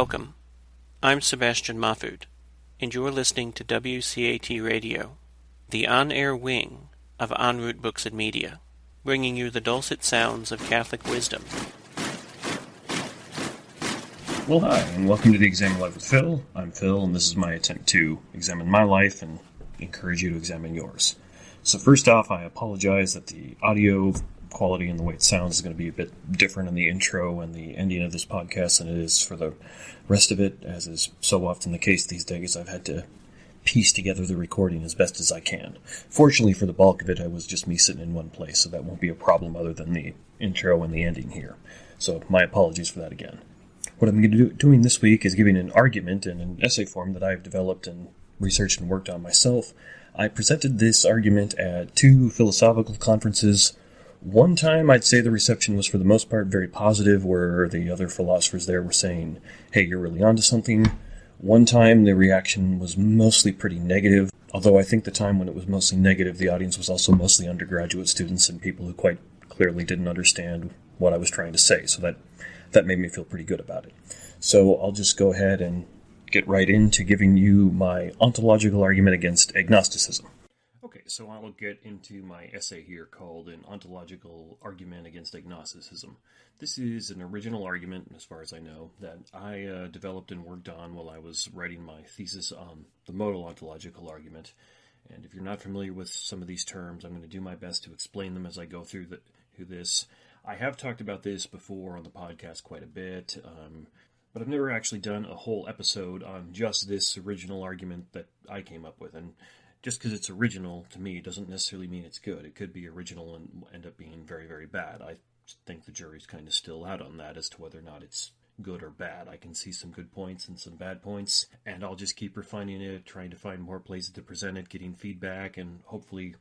Welcome. I'm Sebastian Mahfood, and you're listening to WCAT Radio, the on-air wing of En Route Books and Media, bringing you the dulcet sounds of Catholic wisdom. Well, hi, and welcome to the Examine Life with Phil. I'm Phil, and this is my attempt to examine my life and encourage you to examine yours. So first off, I apologize that the audio quality and the way it sounds is going to be a bit different in the intro and the ending of this podcast than it is for the rest of it. As is so often the case these days, I've had to piece together the recording as best as I can. Fortunately for the bulk of it, I was just me sitting in one place, so that won't be a problem other than the intro and the ending here. So my apologies for that again. What I'm going to be doing this week is giving an argument in an essay form that I've developed and researched and worked on myself. I presented this argument at 2 philosophical conferences. One time, I'd say the reception was for the most part very positive, where the other philosophers there were saying, hey, you're really onto something. One time, the reaction was mostly pretty negative, although I think the time when it was mostly negative, the audience was also mostly undergraduate students and people who quite clearly didn't understand what I was trying to say, so that made me feel pretty good about it. So I'll just go ahead and get right into giving you my ontological argument against agnosticism. Okay, so I'll get into my essay here called An Ontological Argument Against Agnosticism. This is an original argument, as far as I know, that I developed and worked on while I was writing my thesis on the modal ontological argument. And if you're not familiar with some of these terms, I'm going to do my best to explain them as I go through this. I have talked about this before on the podcast quite a bit, but I've never actually done a whole episode on just this original argument that I came up with. And just because it's original, to me, doesn't necessarily mean it's good. It could be original and end up being very, very bad. I think the jury's kind of still out on that as to whether or not it's good or bad. I can see some good points and some bad points, and I'll just keep refining it, trying to find more places to present it, getting feedback, and hopefully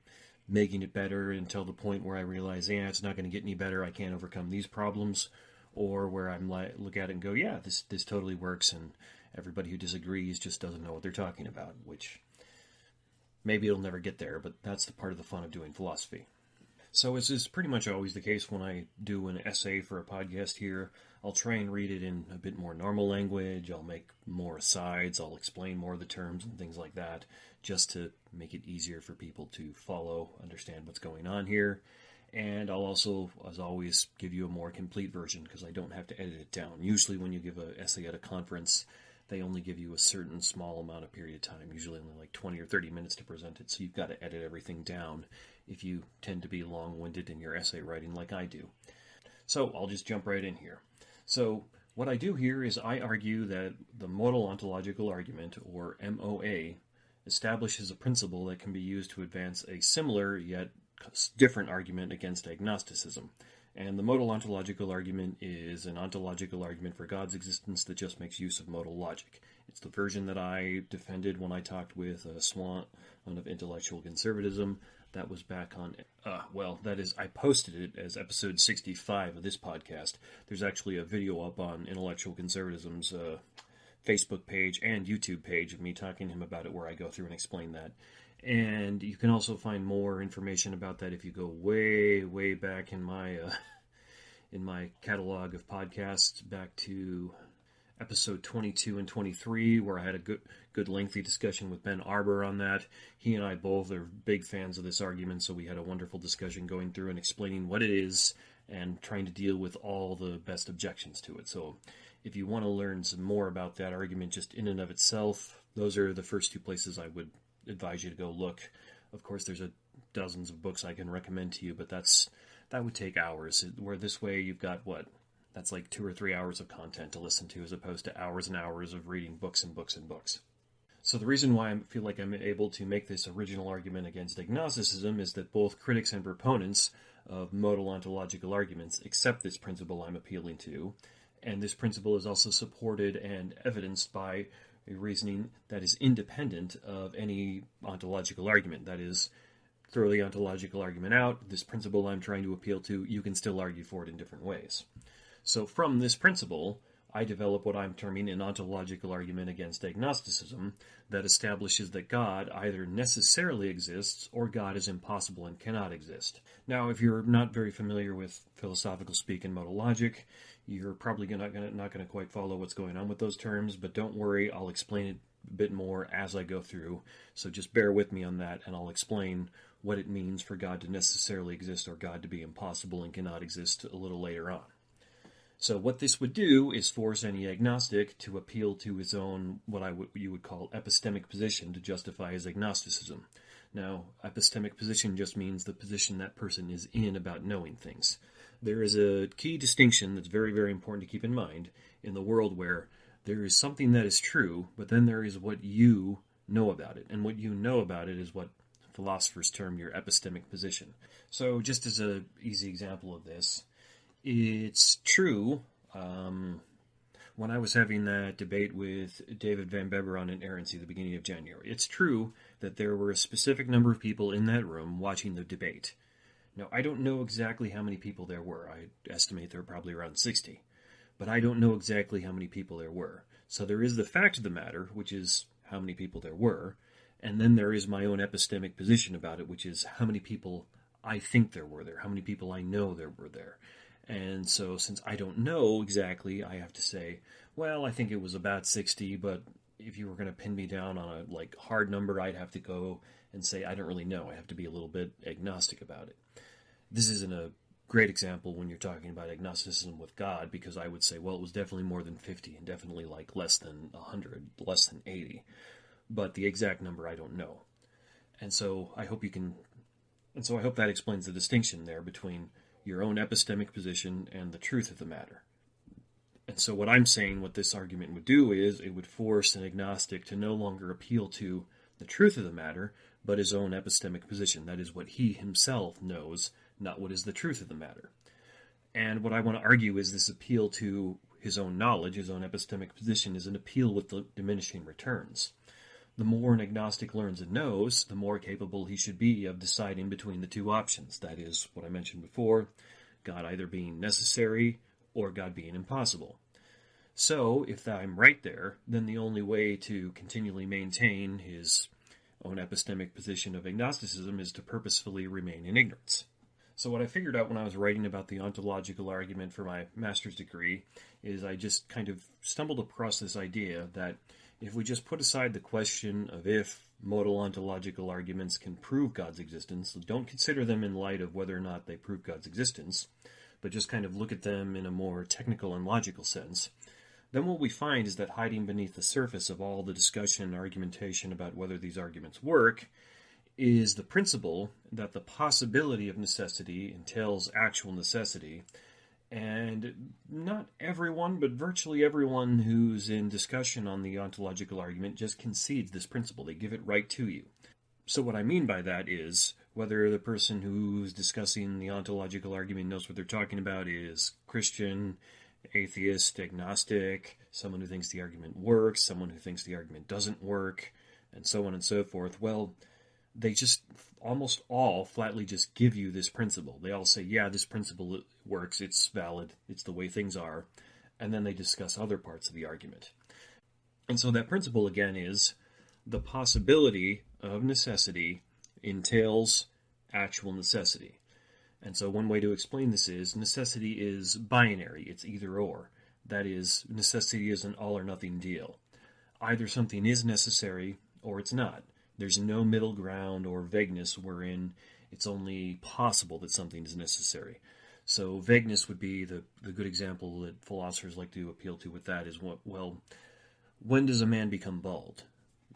making it better until the point where I realize, it's not going to get any better, I can't overcome these problems, or where I'm look at it and go, yeah, this totally works, and everybody who disagrees just doesn't know what they're talking about, which maybe it'll never get there, but that's the part of the fun of doing philosophy. So as is pretty much always the case when I do an essay for a podcast here, I'll try and read it in a bit more normal language, I'll make more asides, I'll explain more of the terms and things like that, just to make it easier for people to follow, understand what's going on here. And I'll also, as always, give you a more complete version, because I don't have to edit it down. Usually when you give an essay at a conference, they only give you a certain small amount of period of time, usually only like 20 or 30 minutes to present it, so you've got to edit everything down if you tend to be long-winded in your essay writing like I do. So I'll just jump right in here. So what I do here is I argue that the modal ontological argument, or MOA, establishes a principle that can be used to advance a similar yet different argument against agnosticism. And the modal ontological argument is an ontological argument for God's existence that just makes use of modal logic. It's the version that I defended when I talked with Swan of Intellectual Conservatism. That was back on, I posted it as episode 65 of this podcast. There's actually a video up on Intellectual Conservatism's Facebook page and YouTube page of me talking to him about it, where I go through and explain that. And you can also find more information about that if you go way, way back in my catalog of podcasts, back to episode 22 and 23, where I had a good lengthy discussion with Ben Arbor on that. He and I both are big fans of this argument, so we had a wonderful discussion going through and explaining what it is and trying to deal with all the best objections to it. So if you want to learn some more about that argument just in and of itself, those are the first 2 places I would advise you to go look. Of course, there's dozens of books I can recommend to you, but that would take hours. Where this way you've got that's like 2 or 3 hours of content to listen to, as opposed to hours and hours of reading books and books and books. So the reason why I feel like I'm able to make this original argument against agnosticism is that both critics and proponents of modal ontological arguments accept this principle I'm appealing to, and this principle is also supported and evidenced by a reasoning that is independent of any ontological argument. That is, throw the ontological argument out, this principle I'm trying to appeal to, you can still argue for it in different ways. So from this principle, I develop what I'm terming an ontological argument against agnosticism that establishes that God either necessarily exists or God is impossible and cannot exist. Now, if you're not very familiar with philosophical speak and modal logic, you're probably not going to quite follow what's going on with those terms, but don't worry, I'll explain it a bit more as I go through, so just bear with me on that, and I'll explain what it means for God to necessarily exist or God to be impossible and cannot exist a little later on. So what this would do is force any agnostic to appeal to his own, you would call epistemic position to justify his agnosticism. Now, epistemic position just means the position that person is in about knowing things. There is a key distinction that's very, very important to keep in mind in the world where there is something that is true, but then there is what you know about it. And what you know about it is what philosophers term your epistemic position. So just as an easy example of this, it's true, when I was having that debate with David Van Beber on inerrancy at the beginning of January, it's true that there were a specific number of people in that room watching the debate. Now, I don't know exactly how many people there were. I estimate there were probably around 60. But I don't know exactly how many people there were. So there is the fact of the matter, which is how many people there were, and then there is my own epistemic position about it, which is how many people I think there were there, how many people I know there were there. And so since I don't know exactly, I have to say, well, I think it was about 60, but if you were going to pin me down on a hard number, I'd have to go and say, I don't really know. I have to be a little bit agnostic about it. This isn't a great example when you're talking about agnosticism with God, because I would say, well, it was definitely more than 50 and definitely less than 100, less than 80. But the exact number I don't know. And so I hope that explains the distinction there between your own epistemic position and the truth of the matter. And so what I'm saying, what this argument would do is it would force an agnostic to no longer appeal to the truth of the matter, but his own epistemic position. That is what he himself knows, not what is the truth of the matter. And what I want to argue is this appeal to his own knowledge, his own epistemic position, is an appeal with diminishing returns. The more an agnostic learns and knows, the more capable he should be of deciding between the two options. That is, what I mentioned before, God either being necessary or God being impossible. So, if I'm right there, then the only way to continually maintain his own epistemic position of agnosticism is to purposefully remain in ignorance. So what I figured out when I was writing about the ontological argument for my master's degree is I just kind of stumbled across this idea that if we just put aside the question of if modal ontological arguments can prove God's existence, don't consider them in light of whether or not they prove God's existence, but just kind of look at them in a more technical and logical sense, then what we find is that hiding beneath the surface of all the discussion and argumentation about whether these arguments work is the principle that the possibility of necessity entails actual necessity, and not everyone, but virtually everyone who's in discussion on the ontological argument just concedes this principle. They give it right to you. So what I mean by that is, whether the person who's discussing the ontological argument knows what they're talking about is Christian, atheist, agnostic, someone who thinks the argument works, someone who thinks the argument doesn't work, and so on and so forth, well, they just almost all flatly just give you this principle. They all say, yeah, this principle works, it's valid, it's the way things are, and then they discuss other parts of the argument. And so that principle, again, is the possibility of necessity entails actual necessity. And so one way to explain this is necessity is binary, it's either or. That is, necessity is an all or nothing deal. Either something is necessary or it's not. There's no middle ground or vagueness wherein it's only possible that something is necessary. So vagueness would be the good example that philosophers like to appeal to with that is, well, when does a man become bald?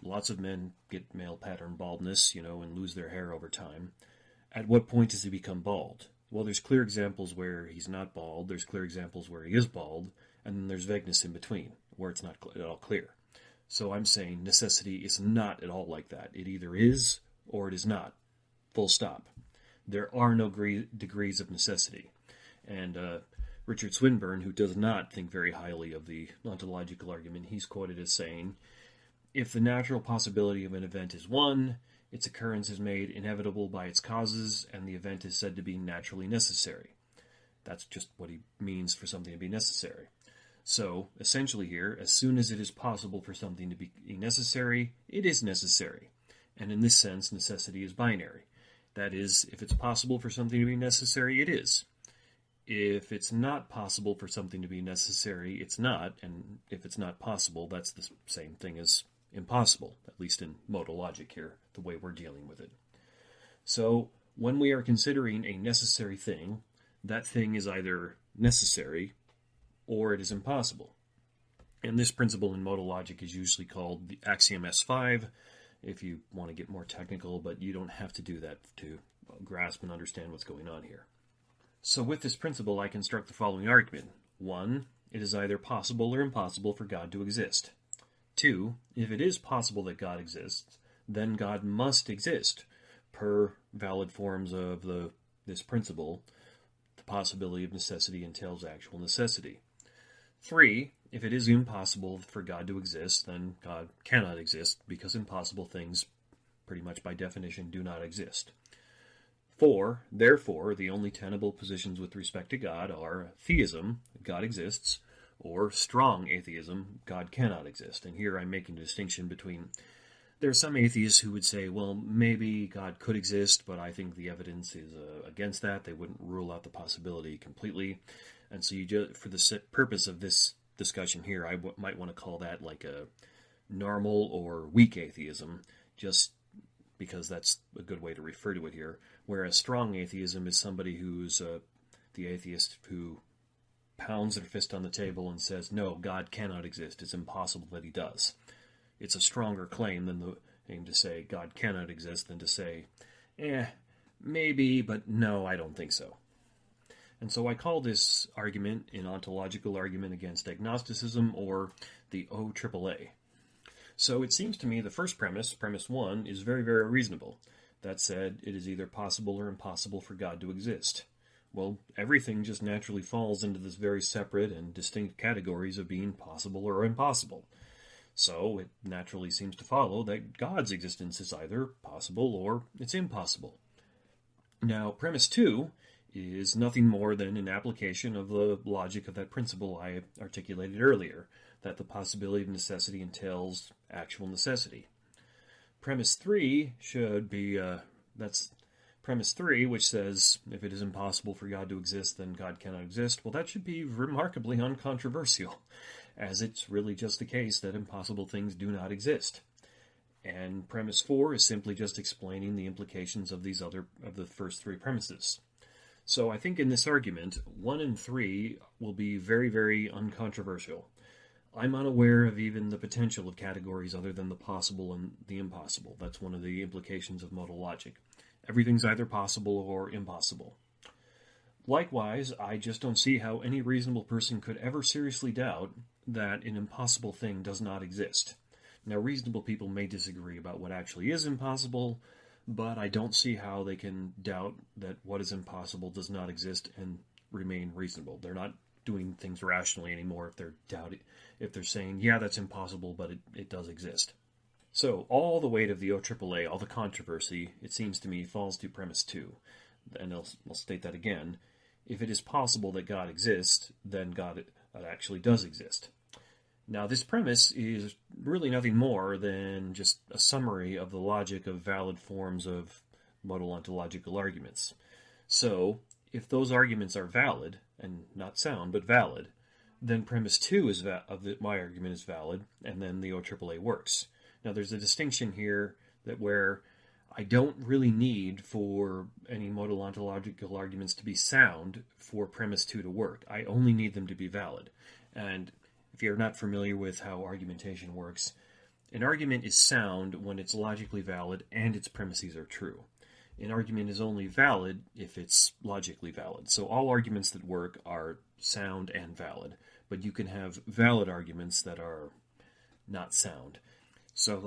Lots of men get male pattern baldness, and lose their hair over time. At what point does he become bald? Well, there's clear examples where he's not bald, there's clear examples where he is bald, and then there's vagueness in between, where it's not at all clear. So I'm saying necessity is not at all like that. It either is or it is not. Full stop. There are no degrees of necessity. And Richard Swinburne, who does not think very highly of the ontological argument, he's quoted as saying, if the natural possibility of an event is one, its occurrence is made inevitable by its causes, and the event is said to be naturally necessary. That's just what he means for something to be necessary. So, essentially here, as soon as it is possible for something to be necessary, it is necessary. And in this sense, necessity is binary. That is, if it's possible for something to be necessary, it is. If it's not possible for something to be necessary, it's not. And if it's not possible, that's the same thing as impossible, at least in modal logic here, the way we're dealing with it. So, when we are considering a necessary thing, that thing is either necessary or it is impossible. And this principle in modal logic is usually called the axiom S5, if you want to get more technical, but you don't have to do that to grasp and understand what's going on here. So with this principle, I construct the following argument. 1, it is either possible or impossible for God to exist. 2, if it is possible that God exists, then God must exist, per valid forms of this principle. The possibility of necessity entails actual necessity. 3, if it is impossible for God to exist, then God cannot exist, because impossible things, pretty much by definition, do not exist. 4, therefore, the only tenable positions with respect to God are theism, God exists, or strong atheism, God cannot exist. And here I'm making a distinction between, there are some atheists who would say, well, maybe God could exist, but I think the evidence is against that. They wouldn't rule out the possibility completely. And so for the purpose of this discussion here, I might want to call that like a normal or weak atheism, just because that's a good way to refer to it here. Whereas strong atheism is somebody who's the atheist who pounds their fist on the table and says, no, God cannot exist. It's impossible that he does. It's a stronger claim than the aim to say God cannot exist than to say, maybe, but no, I don't think so. And so I call this argument an ontological argument against agnosticism, or the OAAA. So it seems to me the first premise, premise 1, is very, very reasonable. That said, it is either possible or impossible for God to exist. Well, everything just naturally falls into this very separate and distinct categories of being possible or impossible. So it naturally seems to follow that God's existence is either possible or it's impossible. Now, premise 2 is nothing more than an application of the logic of that principle I articulated earlier, that the possibility of necessity entails actual necessity. Premise 3 should be, that's premise 3, which says, if it is impossible for God to exist, then God cannot exist. Well, that should be remarkably uncontroversial, as it's really just the case that impossible things do not exist. And premise 4 is simply just explaining the implications of the first 3 premises. So I think in this argument, 1 and 3 will be very, very uncontroversial. I'm unaware of even the potential of categories other than the possible and the impossible. That's one of the implications of modal logic. Everything's either possible or impossible. Likewise, I just don't see how any reasonable person could ever seriously doubt that an impossible thing does not exist. Now, reasonable people may disagree about what actually is impossible, but I don't see how they can doubt that what is impossible does not exist and remain reasonable. They're not doing things rationally anymore if they're saying, yeah, that's impossible, but it does exist. So all the weight of the OAAA, all the controversy, it seems to me, falls to premise 2. And I'll state that again. If it is possible that God exists, then God actually does exist. Now, this premise is really nothing more than just a summary of the logic of valid forms of modal ontological arguments. So, if those arguments are valid, and not sound, but valid, then premise 2 my argument is valid, and then the OAAA works. Now, there's a distinction here that where I don't really need for any modal ontological arguments to be sound for premise 2 to work. I only need them to be valid. And if you're not familiar with how argumentation works, an argument is sound when it's logically valid and its premises are true. An argument is only valid if it's logically valid. So all arguments that work are sound and valid, but you can have valid arguments that are not sound. So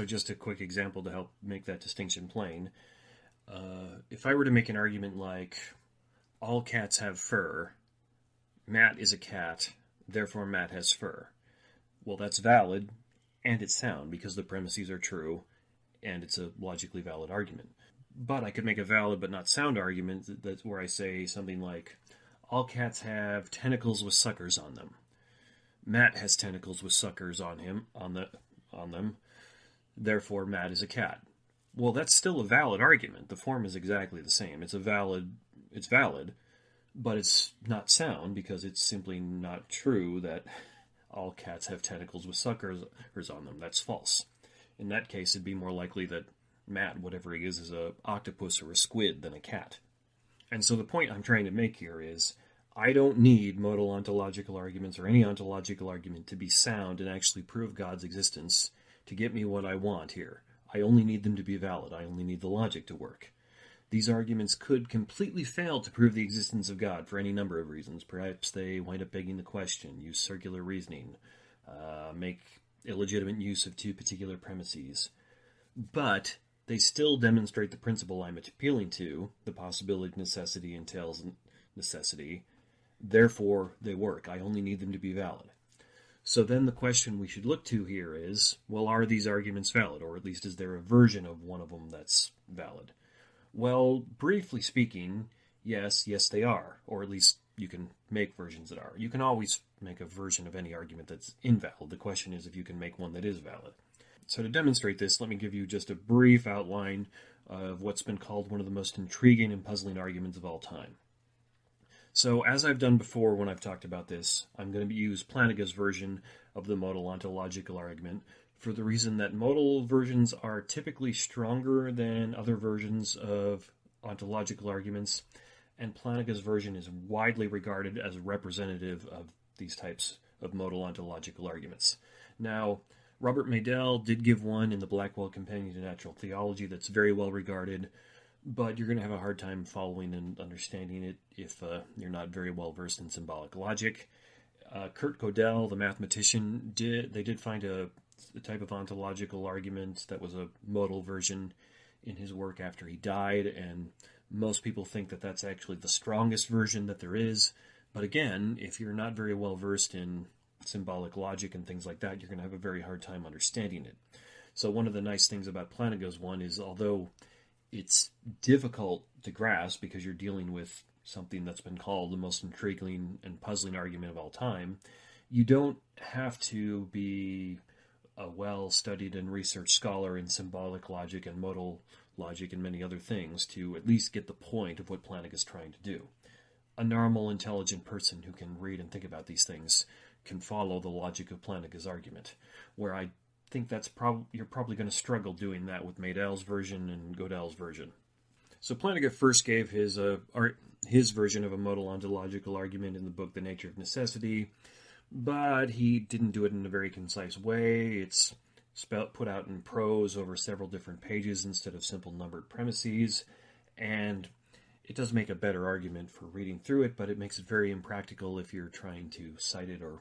just a quick example to help make that distinction plain. If I were to make an argument like, all cats have fur, Matt is a cat, therefore Matt has fur. Well, that's valid, and it's sound, because the premises are true, and it's a logically valid argument. But I could make a valid but not sound argument that's where I say something like, all cats have tentacles with suckers on them. Matt has tentacles with suckers on them. Therefore, Matt is a cat. Well, that's still a valid argument. The form is exactly the same. It's valid, but it's not sound because it's simply not true that all cats have tentacles with suckers on them. That's false. In that case, it'd be more likely that Matt, whatever he is a octopus or a squid than a cat. And so the point I'm trying to make here is I don't need modal ontological arguments or any ontological argument to be sound and actually prove God's existence to get me what I want here. I only need them to be valid. I only need the logic to work. These arguments could completely fail to prove the existence of God for any number of reasons. Perhaps they wind up begging the question, use circular reasoning, make illegitimate use of two particular premises. But they still demonstrate the principle I'm appealing to. The possibility of necessity entails necessity. Therefore, they work. I only need them to be valid. So then the question we should look to here is, well, are these arguments valid? Or at least is there a version of one of them that's valid? Well, briefly speaking, yes, they are. Or at least you can make versions that are. You can always make a version of any argument that's invalid. The question is if you can make one that is valid. So to demonstrate this, let me give you just a brief outline of what's been called one of the most intriguing and puzzling arguments of all time. So as I've done before when I've talked about this, I'm going to use Plantinga's version of the modal ontological argument for the reason that modal versions are typically stronger than other versions of ontological arguments, and Plantinga's version is widely regarded as representative of these types of modal ontological arguments. Now, Robert Maydell did give one in the Blackwell Companion to Natural Theology that's very well regarded, but you're going to have a hard time following and understanding it if you're not very well versed in symbolic logic. Kurt Gödel, the mathematician, did find a type of ontological argument that was a modal version in his work after he died, and most people think that that's actually the strongest version that there is. But again, if you're not very well versed in symbolic logic and things like that, you're going to have a very hard time understanding it. So one of the nice things about Plantinga's one is, although it's difficult to grasp because you're dealing with something that's been called the most intriguing and puzzling argument of all time, you don't have to be a well-studied and researched scholar in symbolic logic and modal logic and many other things to at least get the point of what Plantinga is trying to do. A normal, intelligent person who can read and think about these things can follow the logic of Plantinga's argument, where I think you're probably going to struggle doing that with Maydell's version and Gödel's version. So Plantinga first gave his version of a modal ontological argument in the book The Nature of Necessity, but he didn't do it in a very concise way. It's put out in prose over several different pages instead of simple numbered premises, and it does make a better argument for reading through it, but it makes it very impractical if you're trying to cite it or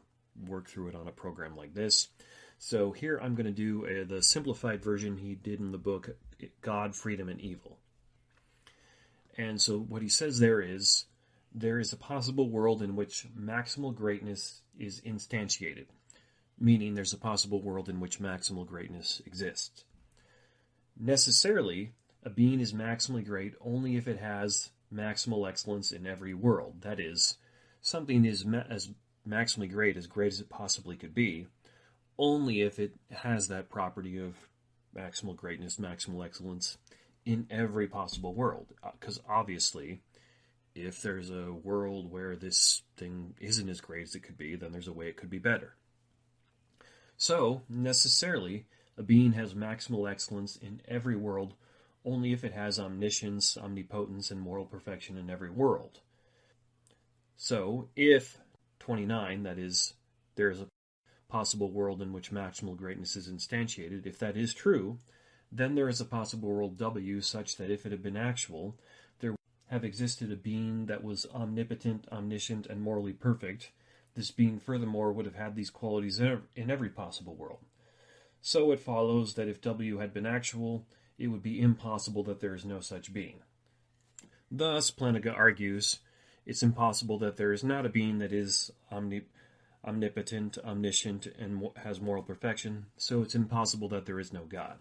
work through it on a program like this. So here I'm going to do the simplified version he did in the book God, Freedom, and Evil. And so what he says there is a possible world in which maximal greatness is instantiated, meaning there's a possible world in which maximal greatness exists. Necessarily, a being is maximally great only if it has maximal excellence in every world. That is, something is as maximally great as it possibly could be, only if it has that property of maximal greatness, maximal excellence in every possible world. Because obviously, if there's a world where this thing isn't as great as it could be, then there's a way it could be better. So, necessarily, a being has maximal excellence in every world only if it has omniscience, omnipotence, and moral perfection in every world. So, if 29, that is, there is a possible world in which maximal greatness is instantiated, if that is true, then there is a possible world W such that if it had been actual, there would have existed a being that was omnipotent, omniscient, and morally perfect. This being furthermore would have had these qualities in every possible world. So it follows that if W had been actual, it would be impossible that there is no such being. Thus, Plantinga argues, it's impossible that there is not a being that is omnipotent, omniscient, and has moral perfection, so it's impossible that there is no God.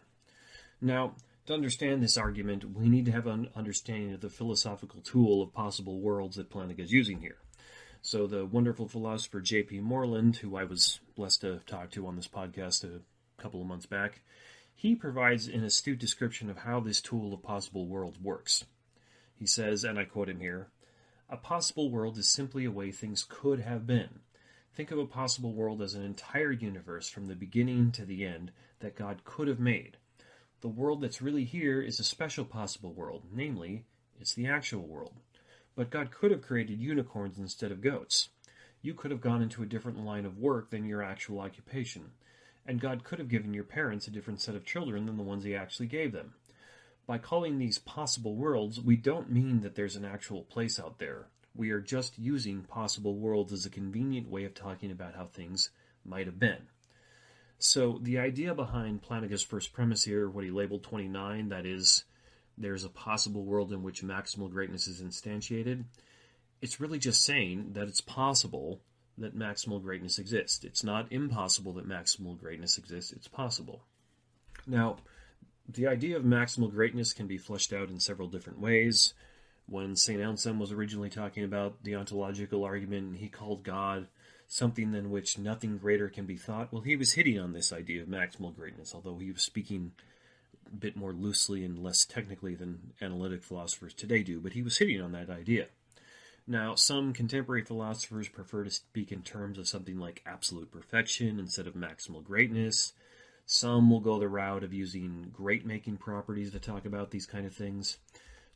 Now, To understand this argument, we need to have an understanding of the philosophical tool of possible worlds that Plantinga is using here. So the wonderful philosopher J.P. Moreland, who I was blessed to talk to on this podcast a couple of months back, he provides an astute description of how this tool of possible worlds works. He says, and I quote him here, "A possible world is simply a way things could have been. Think of a possible world as an entire universe from the beginning to the end that God could have made. The world that's really here is a special possible world, namely, it's the actual world. But God could have created unicorns instead of goats. You could have gone into a different line of work than your actual occupation. And God could have given your parents a different set of children than the ones He actually gave them. By calling these possible worlds, we don't mean that there's an actual place out there. We are just using possible worlds as a convenient way of talking about how things might have been." So the idea behind Plantinga's first premise here, what he labeled 29, that is, there's a possible world in which maximal greatness is instantiated, it's really just saying that it's possible that maximal greatness exists. It's not impossible that maximal greatness exists, it's possible. Now, the idea of maximal greatness can be fleshed out in several different ways. When St. Anselm was originally talking about the ontological argument, he called God something than which nothing greater can be thought. Well, he was hitting on this idea of maximal greatness, although he was speaking a bit more loosely and less technically than analytic philosophers today do, but he was hitting on that idea. Now, some contemporary philosophers prefer to speak in terms of something like absolute perfection instead of maximal greatness. Some will go the route of using great-making properties to talk about these kind of things.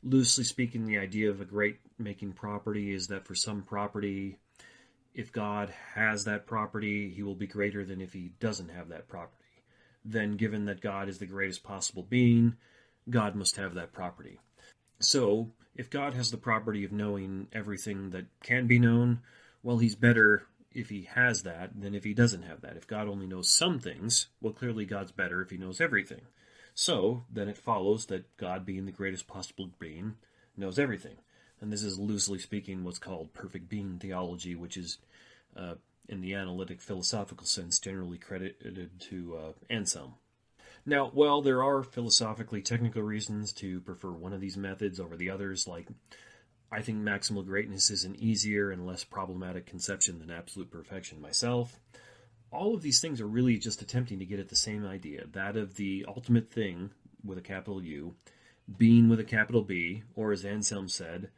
Loosely speaking, the idea of a great-making property is that for some property, if God has that property, He will be greater than if He doesn't have that property. Then, given that God is the greatest possible being, God must have that property. So, if God has the property of knowing everything that can be known, well, He's better if He has that than if He doesn't have that. If God only knows some things, well, clearly God's better if He knows everything. So, then it follows that God, being the greatest possible being, knows everything. And this is, loosely speaking, what's called perfect being theology, which is, in the analytic philosophical sense, generally credited to Anselm. Now, while there are philosophically technical reasons to prefer one of these methods over the others, like I think maximal greatness is an easier and less problematic conception than absolute perfection myself, all of these things are really just attempting to get at the same idea, that of the ultimate thing, with a capital U, being with a capital B, or as Anselm said,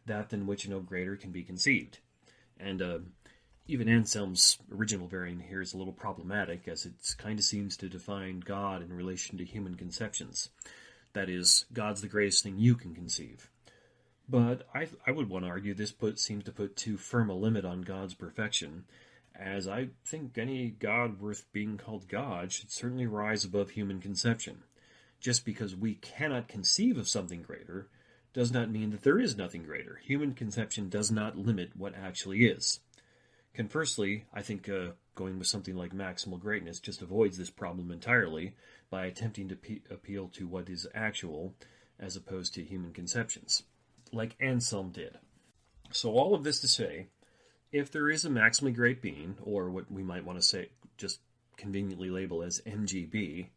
that than which no greater can be conceived. And even Anselm's original variant here is a little problematic, as it kind of seems to define God in relation to human conceptions. That is, God's the greatest thing you can conceive. But I would want to argue this seems to put too firm a limit on God's perfection, as I think any God worth being called God should certainly rise above human conception. Just because we cannot conceive of something greater does not mean that there is nothing greater. Human conception does not limit what actually is. Conversely, I think going with something like maximal greatness just avoids this problem entirely by attempting to appeal to what is actual as opposed to human conceptions, like Anselm did. So all of this to say, if there is a maximally great being, or what we might want to say, just conveniently label as MGB,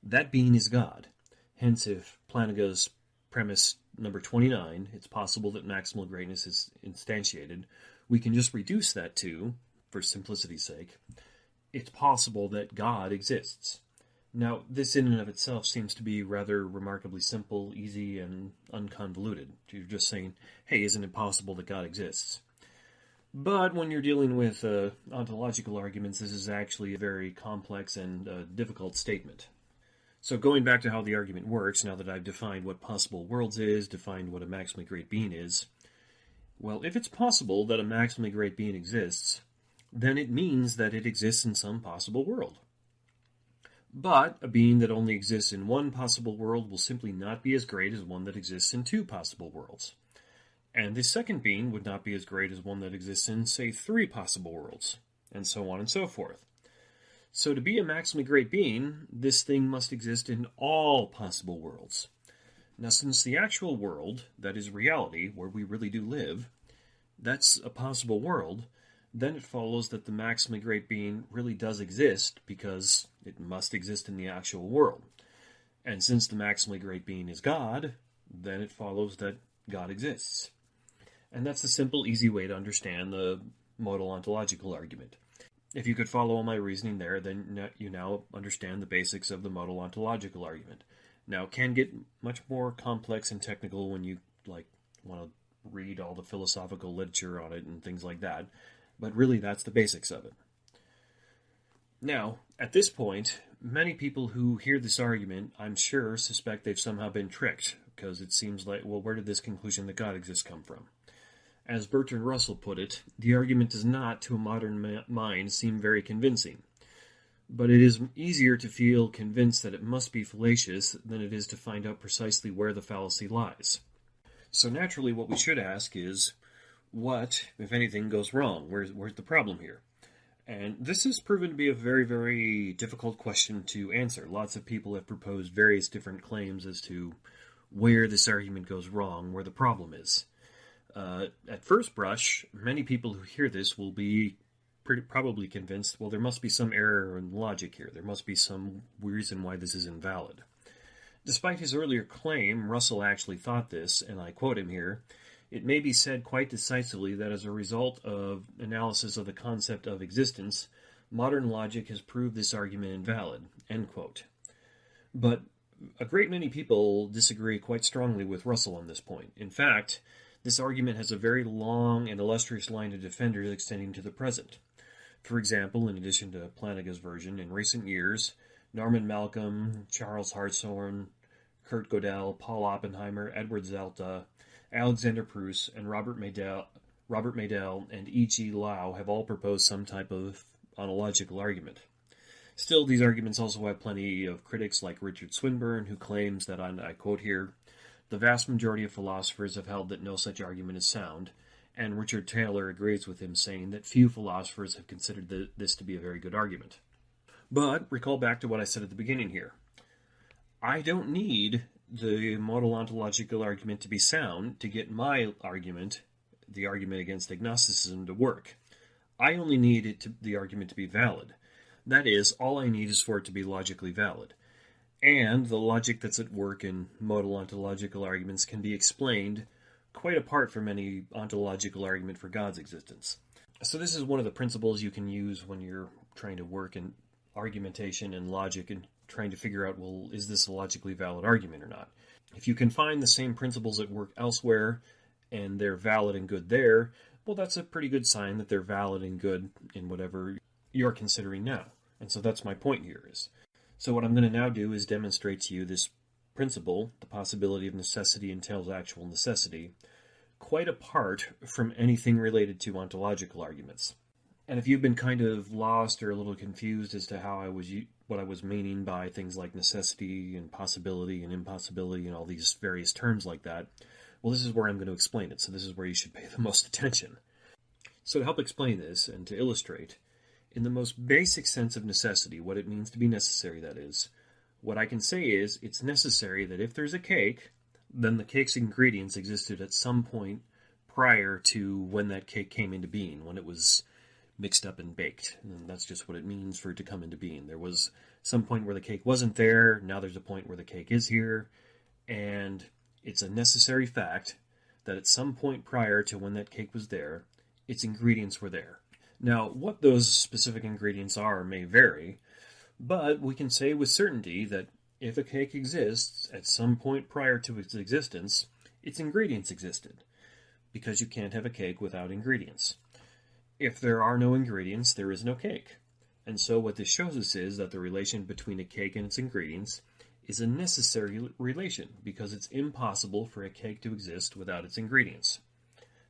that being is God. Hence, if Plantinga's premise number 29, it's possible that maximal greatness is instantiated, we can just reduce that to, for simplicity's sake, it's possible that God exists. Now, this in and of itself seems to be rather remarkably simple, easy, and unconvoluted. You're just saying, hey, isn't it possible that God exists? But when you're dealing with ontological arguments, this is actually a very complex and difficult statement. So going back to how the argument works, now that I've defined what possible worlds is, defined what a maximally great being is, well, if it's possible that a maximally great being exists, then it means that it exists in some possible world. But a being that only exists in one possible world will simply not be as great as one that exists in two possible worlds. And the second being would not be as great as one that exists in, say, three possible worlds, and so on and so forth. So to be a maximally great being, this thing must exist in all possible worlds. Now, since the actual world, that is reality, where we really do live, that's a possible world, then it follows that the maximally great being really does exist because it must exist in the actual world. And since the maximally great being is God, then it follows that God exists. And that's the simple, easy way to understand the modal ontological argument. If you could follow all my reasoning there, then you now understand the basics of the modal ontological argument. Now, it can get much more complex and technical when you want to read all the philosophical literature on it and things like that, but really that's the basics of it. Now, at this point, many people who hear this argument, I'm sure, suspect they've somehow been tricked, because it seems like, well, where did this conclusion that God exists come from? As Bertrand Russell put it, the argument does not, to a modern mind, seem very convincing. But it is easier to feel convinced that it must be fallacious than it is to find out precisely where the fallacy lies. So naturally, what we should ask is, what, if anything, goes wrong? Where's the problem here? And this has proven to be a very, very difficult question to answer. Lots of people have proposed various different claims as to where this argument goes wrong, where the problem is. At first brush, many people who hear this will be probably convinced, well, there must be some error in logic here. There must be some reason why this is invalid. Despite his earlier claim, Russell actually thought this, and I quote him here, "It may be said quite decisively that as a result of analysis of the concept of existence, modern logic has proved this argument invalid." End quote. But a great many people disagree quite strongly with Russell on this point. In fact, this argument has a very long and illustrious line of defenders extending to the present. For example, in addition to Plantinga's version, in recent years, Norman Malcolm, Charles Hartshorne, Kurt Gödel, Paul Oppenheimer, Edward Zelta, Alexander Pruss, and Robert Madel, and E.G. Lau have all proposed some type of ontological argument. Still, these arguments also have plenty of critics like Richard Swinburne, who claims that, and I quote here, "The vast majority of philosophers have held that no such argument is sound," and Richard Taylor agrees with him, saying that few philosophers have considered this to be a very good argument. But recall back to what I said at the beginning here. I don't need the modal ontological argument to be sound to get my argument, the argument against agnosticism, to work. I only need the argument to be valid. That is, all I need is for it to be logically valid. And the logic that's at work in modal ontological arguments can be explained quite apart from any ontological argument for God's existence. So this is one of the principles you can use when you're trying to work in argumentation and logic and trying to figure out, well, is this a logically valid argument or not? If you can find the same principles at work elsewhere and they're valid and good there, well, that's a pretty good sign that they're valid and good in whatever you're considering now. And so that's my point here is. So what I'm going to now do is demonstrate to you this principle, the possibility of necessity entails actual necessity, quite apart from anything related to ontological arguments. And if you've been kind of lost or a little confused as to what I was meaning by things like necessity and possibility and impossibility and all these various terms like that, well, this is where I'm going to explain it. So this is where you should pay the most attention. So to help explain this and to illustrate, in the most basic sense of necessity, what it means to be necessary, that is, what I can say is it's necessary that if there's a cake, then the cake's ingredients existed at some point prior to when that cake came into being, when it was mixed up and baked. And that's just what it means for it to come into being. There was some point where the cake wasn't there, now there's a point where the cake is here, and it's a necessary fact that at some point prior to when that cake was there, its ingredients were there. Now, what those specific ingredients are may vary, but we can say with certainty that if a cake exists at some point prior to its existence, its ingredients existed, because you can't have a cake without ingredients. If there are no ingredients, there is no cake. And so what this shows us is that the relation between a cake and its ingredients is a necessary relation, because it's impossible for a cake to exist without its ingredients.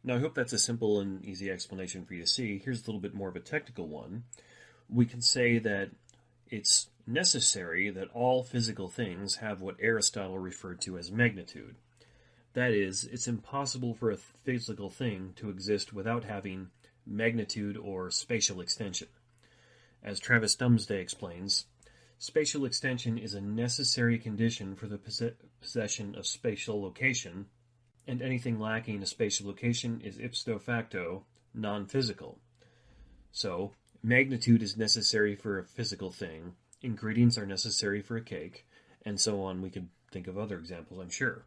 Now, I hope that's a simple and easy explanation for you to see. Here's a little bit more of a technical one. We can say that it's necessary that all physical things have what Aristotle referred to as magnitude. That is, it's impossible for a physical thing to exist without having magnitude or spatial extension. As Travis Dumsday explains, spatial extension is a necessary condition for the possession of spatial location, and anything lacking a spatial location is ipso facto non-physical. So, magnitude is necessary for a physical thing, ingredients are necessary for a cake, and so on. We could think of other examples, I'm sure.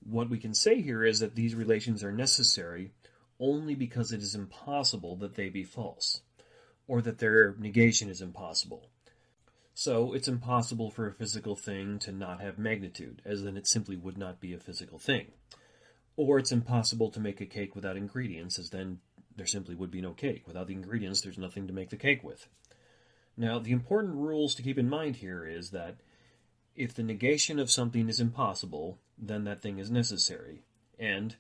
What we can say here is that these relations are necessary only because it is impossible that they be false, or that their negation is impossible. So it's impossible for a physical thing to not have magnitude, as then it simply would not be a physical thing. Or it's impossible to make a cake without ingredients, as then there simply would be no cake. Without the ingredients, there's nothing to make the cake with. Now, the important rules to keep in mind here is that if the negation of something is impossible, then that thing is necessary. And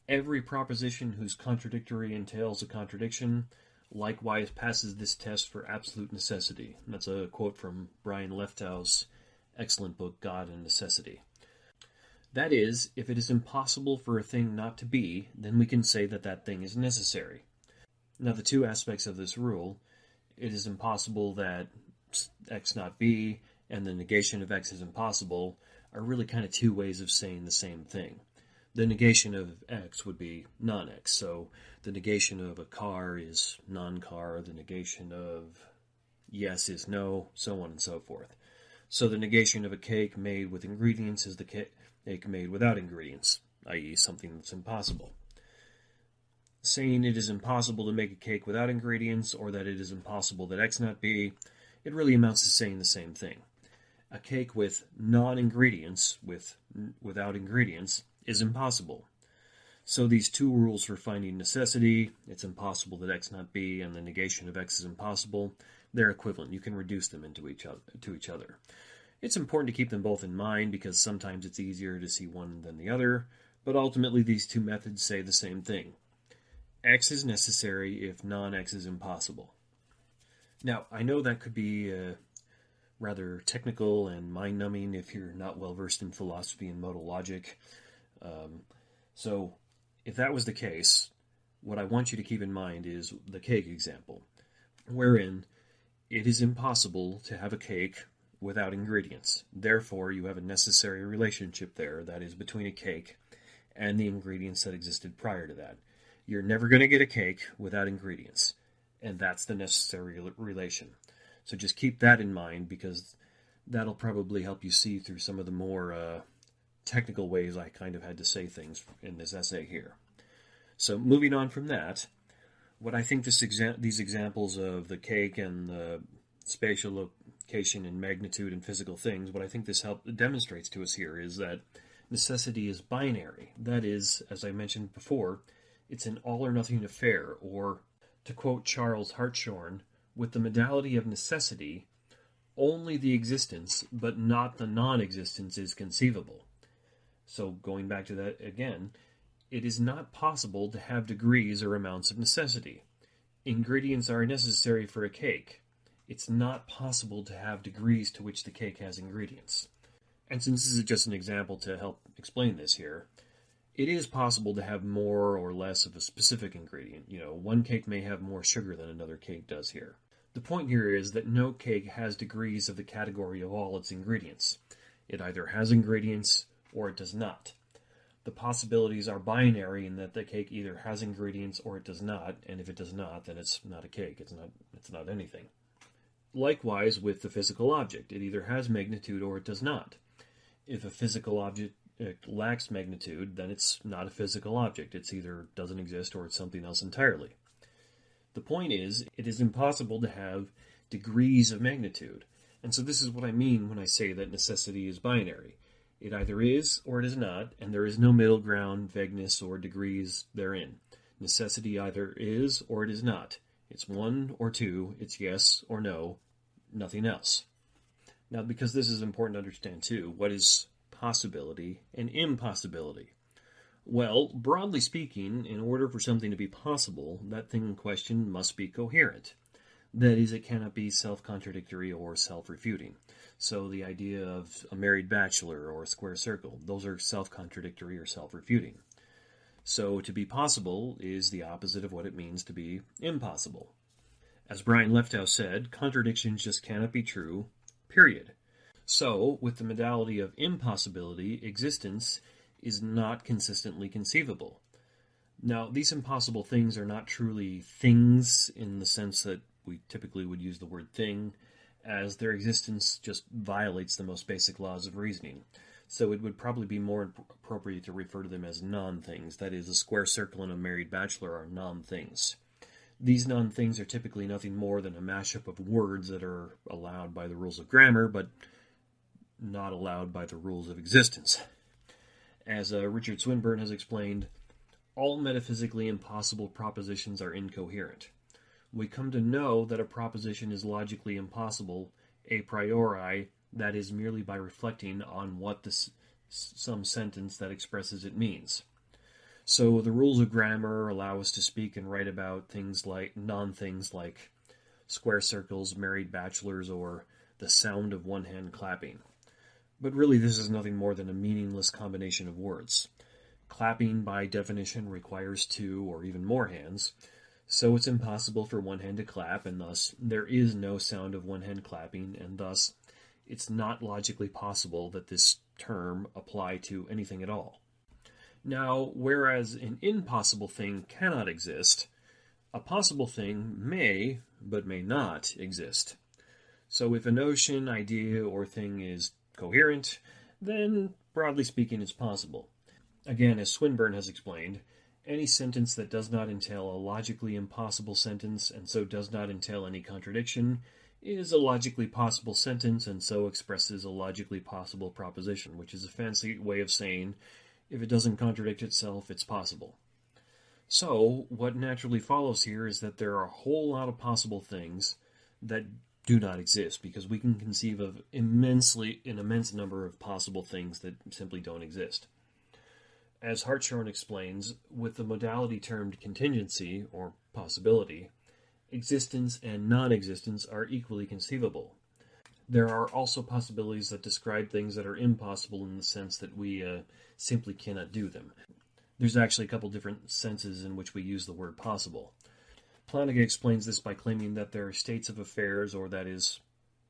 every proposition whose contradictory entails a contradiction likewise passes this test for absolute necessity. And that's a quote from Brian Leftow's excellent book, God and Necessity. That is, if it is impossible for a thing not to be, then we can say that that thing is necessary. Now, the two aspects of this rule, it is impossible that x not be, and the negation of x is impossible, are really kind of two ways of saying the same thing. The negation of x would be non-x, so the negation of a car is non-car, the negation of yes is no, so on and so forth. So the negation of a cake made with ingredients is the cake made without ingredients, i.e. something that's impossible. Saying it is impossible to make a cake without ingredients, or that it is impossible that x not be, it really amounts to saying the same thing. A cake with non-ingredients, without ingredients, is impossible. So these two rules for finding necessity, it's impossible that x not be, and the negation of x is impossible, they're equivalent. You can reduce them to each other. It's important to keep them both in mind because sometimes it's easier to see one than the other, but ultimately these two methods say the same thing. X is necessary if non-x is impossible. Now, I know that could be rather technical and mind-numbing if you're not well-versed in philosophy and modal logic. So, if that was the case, what I want you to keep in mind is the cake example, wherein it is impossible to have a cake without ingredients. Therefore, you have a necessary relationship there, that is, between a cake and the ingredients that existed prior to that. You're never going to get a cake without ingredients, and that's the necessary relation. So just keep that in mind, because that'll probably help you see through some of the more technical ways I kind of had to say things in this essay here. So moving on from that, what I think these examples of the cake and the spatial location and magnitude and physical things, what I think this demonstrates to us here is that necessity is binary. That is, as I mentioned before, it's an all-or-nothing affair, or, to quote Charles Hartshorne, with the modality of necessity, only the existence, but not the non-existence, is conceivable. So, going back to that again, it is not possible to have degrees or amounts of necessity. Ingredients are necessary for a cake. It's not possible to have degrees to which the cake has ingredients. And since this is just an example to help explain this here, it is possible to have more or less of a specific ingredient. One cake may have more sugar than another cake does here. The point here is that no cake has degrees of the category of all its ingredients. It either has ingredients or it does not. The possibilities are binary in that the cake either has ingredients or it does not, and if it does not, then it's not a cake. It's not anything. Likewise with the physical object. It either has magnitude or it does not. If a physical object lacks magnitude, then it's not a physical object. It's either doesn't exist or it's something else entirely. The point is, it is impossible to have degrees of magnitude. And so this is what I mean when I say that necessity is binary. It either is or it is not, and there is no middle ground, vagueness, or degrees therein. Necessity either is or it is not. It's one or two, it's yes or no, nothing else. Now, because this is important to understand too, what is possibility and impossibility? Well, broadly speaking, in order for something to be possible, that thing in question must be coherent. That is, it cannot be self-contradictory or self-refuting. So the idea of a married bachelor or a square circle, those are self-contradictory or self-refuting. So to be possible is the opposite of what it means to be impossible. As Brian Leftow said, contradictions just cannot be true, period. So, with the modality of impossibility, existence is not consistently conceivable. Now, these impossible things are not truly things in the sense that we typically would use the word thing, as their existence just violates the most basic laws of reasoning. So it would probably be more appropriate to refer to them as non-things. That is, a square circle and a married bachelor are non-things. These non-things are typically nothing more than a mashup of words that are allowed by the rules of grammar, but not allowed by the rules of existence. As Richard Swinburne has explained, all metaphysically impossible propositions are incoherent. We come to know that a proposition is logically impossible a priori, that is, merely by reflecting on what some sentence that expresses it means. So the rules of grammar allow us to speak and write about things like non-things like square circles, married bachelors, or the sound of one hand clapping. But really this is nothing more than a meaningless combination of words. Clapping, by definition, requires two or even more hands, so it's impossible for one hand to clap, and thus there is no sound of one hand clapping, and thus it's not logically possible that this term apply to anything at all. Now, whereas an impossible thing cannot exist, a possible thing may, but may not, exist. So if a notion, idea, or thing is coherent, then, broadly speaking, it's possible. Again, as Swinburne has explained, any sentence that does not entail a logically impossible sentence and so does not entail any contradiction is a logically possible sentence and so expresses a logically possible proposition, which is a fancy way of saying if it doesn't contradict itself, it's possible. So, what naturally follows here is that there are a whole lot of possible things that do not exist, because we can conceive of an immense number of possible things that simply don't exist. As Hartshorne explains, with the modality termed contingency, or possibility, existence and non-existence are equally conceivable. There are also possibilities that describe things that are impossible in the sense that we simply cannot do them. There's actually a couple different senses in which we use the word possible. Plantinga explains this by claiming that there are states of affairs, or that is,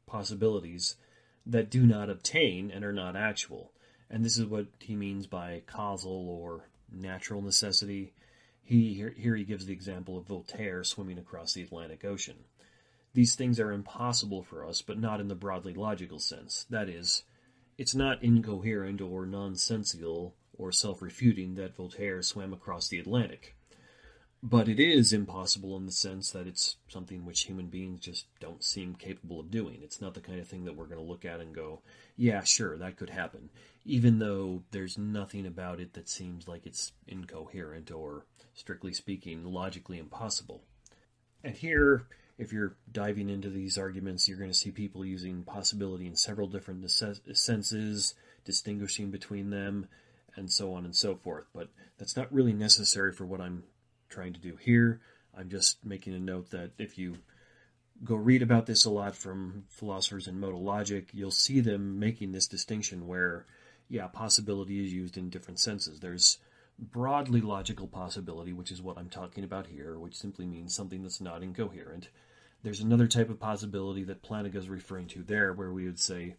possibilities, that do not obtain and are not actual. And this is what he means by causal or natural necessity. Here he gives the example of Voltaire swimming across the Atlantic Ocean. These things are impossible for us, but not in the broadly logical sense. That is, it's not incoherent or nonsensical or self-refuting that Voltaire swam across the Atlantic. But it is impossible in the sense that it's something which human beings just don't seem capable of doing. It's not the kind of thing that we're going to look at and go, yeah, sure, that could happen, even though there's nothing about it that seems like it's incoherent or, strictly speaking, logically impossible. And here, if you're diving into these arguments, you're going to see people using possibility in several different senses, distinguishing between them, and so on and so forth. But that's not really necessary for what I'm trying to do here. I'm just making a note that if you go read about this a lot from philosophers in modal logic, you'll see them making this distinction where, yeah, possibility is used in different senses. There's broadly logical possibility, which is what I'm talking about here, which simply means something that's not incoherent. There's another type of possibility that Plantinga is referring to there, where we would say,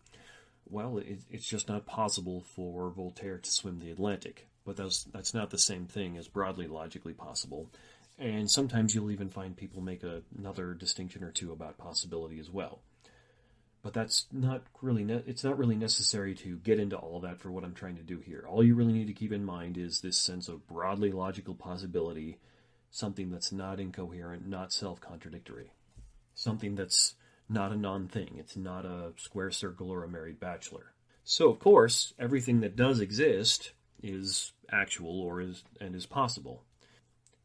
well, it's just not possible for Voltaire to swim the Atlantic. But that's not the same thing as broadly logically possible. And sometimes you'll even find people make another distinction or two about possibility as well. But that's not really it's not really necessary to get into all of that for what I'm trying to do here. All you really need to keep in mind is this sense of broadly logical possibility, something that's not incoherent, not self-contradictory. Something that's not a non-thing. It's not a square circle or a married bachelor. So, of course, everything that does exist is actual or is possible.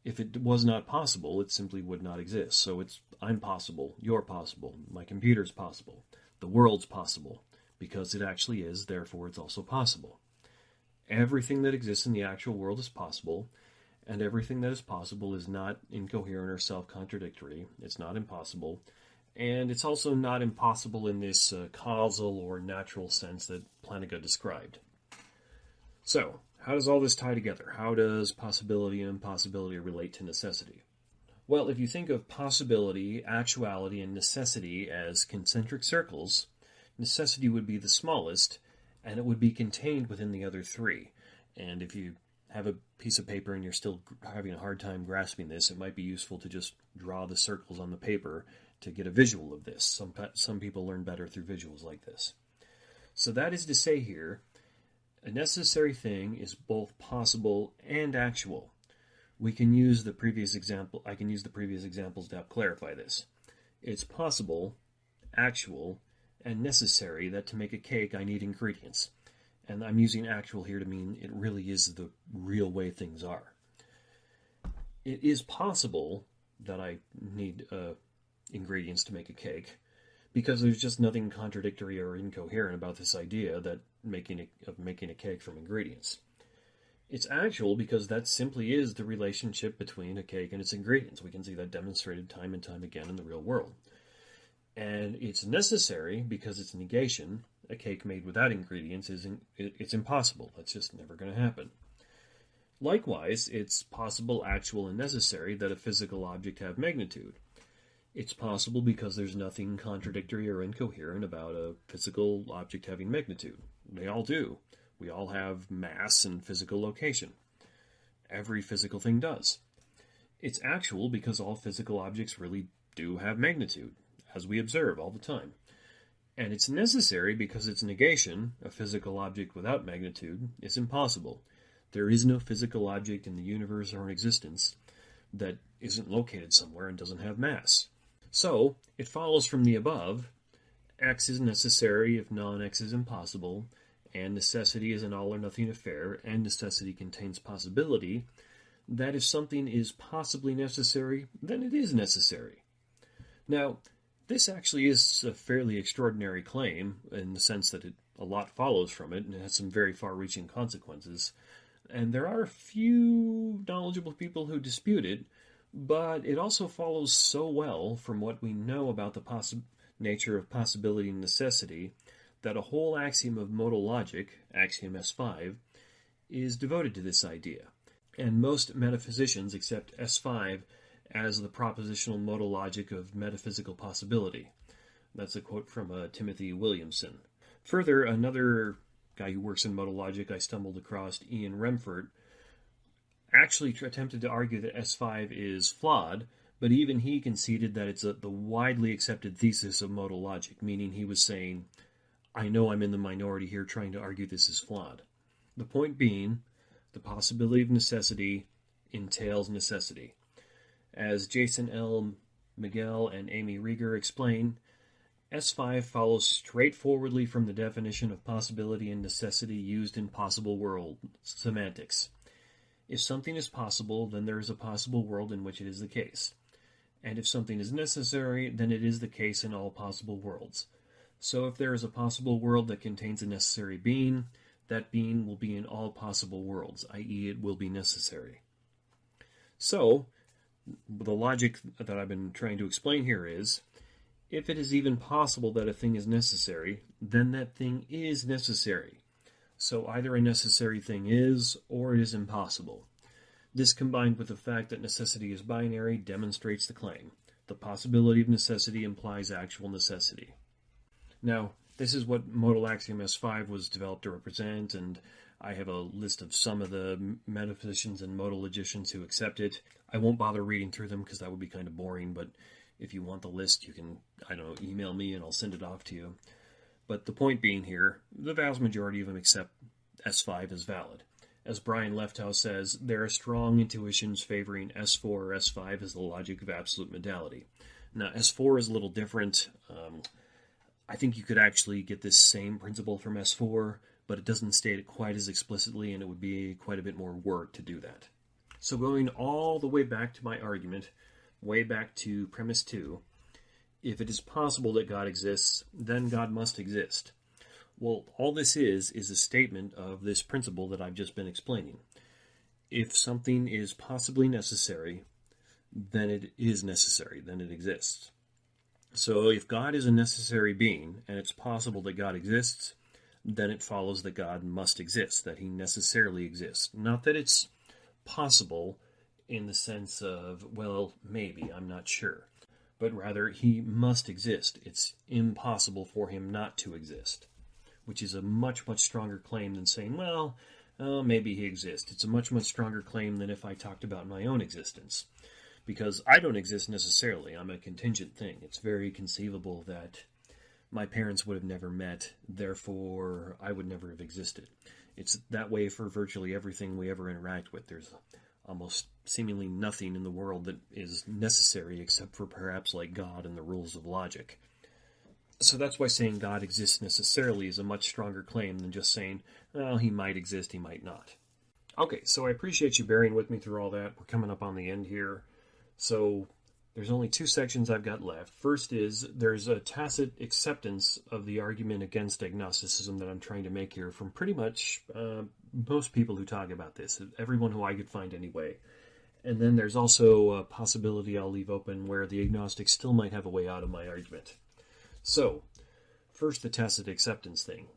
If it was not possible, it simply would not exist. So I'm possible, you're possible, my computer's possible, the world's possible, because it actually is, therefore it's also possible. Everything that exists in the actual world is possible, and everything that is possible is not incoherent or self-contradictory. It's not impossible, and it's also not impossible in this causal or natural sense that Plantinga described. So, how does all this tie together? How does possibility and impossibility relate to necessity? Well, if you think of possibility, actuality, and necessity as concentric circles, necessity would be the smallest, and it would be contained within the other three. And if you have a piece of paper and you're still having a hard time grasping this, it might be useful to just draw the circles on the paper to get a visual of this. Some people learn better through visuals like this. So that is to say here, a necessary thing is both possible and actual. We can use the previous example. I can use the previous examples to help clarify this. It's possible, actual, and necessary that to make a cake I need ingredients. And I'm using actual here to mean it really is the real way things are. It is possible that I need ingredients to make a cake, because there's just nothing contradictory or incoherent about this idea that making a cake from ingredients. It's actual because that simply is the relationship between a cake and its ingredients. We can see that demonstrated time and time again in the real world. And it's necessary because it's negation. A cake made without ingredients it's impossible. That's just never going to happen. Likewise, it's possible, actual, and necessary that a physical object have magnitude. It's possible because there's nothing contradictory or incoherent about a physical object having magnitude. They all do. We all have mass and physical location. Every physical thing does. It's actual because all physical objects really do have magnitude, as we observe all the time. And it's necessary because its negation, a physical object without magnitude, is impossible. There is no physical object in the universe or in existence that isn't located somewhere and doesn't have mass. So, it follows from the above, X is necessary if non-X is impossible, and necessity is an all-or-nothing affair, and necessity contains possibility, that if something is possibly necessary, then it is necessary. Now, this actually is a fairly extraordinary claim, in the sense that a lot follows from it, and it has some very far-reaching consequences. And there are a few knowledgeable people who dispute it, but it also follows so well from what we know about the nature of possibility and necessity that a whole axiom of modal logic, axiom S5, is devoted to this idea. And most metaphysicians accept S5 as the propositional modal logic of metaphysical possibility. That's a quote from Timothy Williamson. Further, another guy who works in modal logic I stumbled across, Ian Remford, actually attempted to argue that S5 is flawed, but even he conceded that it's the widely accepted thesis of modal logic, meaning he was saying, I know I'm in the minority here trying to argue this is flawed. The point being, the possibility of necessity entails necessity. As Jason L. Miguel and Amy Rieger explain, S5 follows straightforwardly from the definition of possibility and necessity used in possible world semantics. If something is possible, then there is a possible world in which it is the case. And if something is necessary, then it is the case in all possible worlds. So if there is a possible world that contains a necessary being, that being will be in all possible worlds, i.e. it will be necessary. So, the logic that I've been trying to explain here is, if it is even possible that a thing is necessary, then that thing is necessary. So either a necessary thing is, or it is impossible. This, combined with the fact that necessity is binary, demonstrates the claim. The possibility of necessity implies actual necessity. Now, this is what modal axiom S5 was developed to represent, and I have a list of some of the metaphysicians and modal logicians who accept it. I won't bother reading through them because that would be kind of boring, but if you want the list, you can, email me and I'll send it off to you. But the point being here, the vast majority of them accept S5 as valid. As Brian Lefthouse says, there are strong intuitions favoring S4 or S5 as the logic of absolute modality. Now, S4 is a little different. I think you could actually get this same principle from S4, but it doesn't state it quite as explicitly, and it would be quite a bit more work to do that. So going all the way back to my argument, way back to premise 2, if it is possible that God exists, then God must exist. Well, all this is a statement of this principle that I've just been explaining. If something is possibly necessary, then it is necessary, then it exists. So if God is a necessary being, and it's possible that God exists, then it follows that God must exist, that he necessarily exists. Not that it's possible in the sense of, well, maybe, I'm not sure. But rather, he must exist. It's impossible for him not to exist. Which is a much, much stronger claim than saying, well, maybe he exists. It's a much, much stronger claim than if I talked about my own existence. Because I don't exist necessarily. I'm a contingent thing. It's very conceivable that my parents would have never met, therefore I would never have existed. It's that way for virtually everything we ever interact with. There's almost seemingly nothing in the world that is necessary except for perhaps like God and the rules of logic. So that's why saying God exists necessarily is a much stronger claim than just saying, well, he might exist, he might not. Okay, so I appreciate you bearing with me through all that. We're coming up on the end here. So there's only two sections I've got left. First is there's a tacit acceptance of the argument against agnosticism that I'm trying to make here from pretty much most people who talk about this, everyone who I could find anyway. And then there's also a possibility I'll leave open where the agnostic still might have a way out of my argument. So, first the tacit acceptance thing.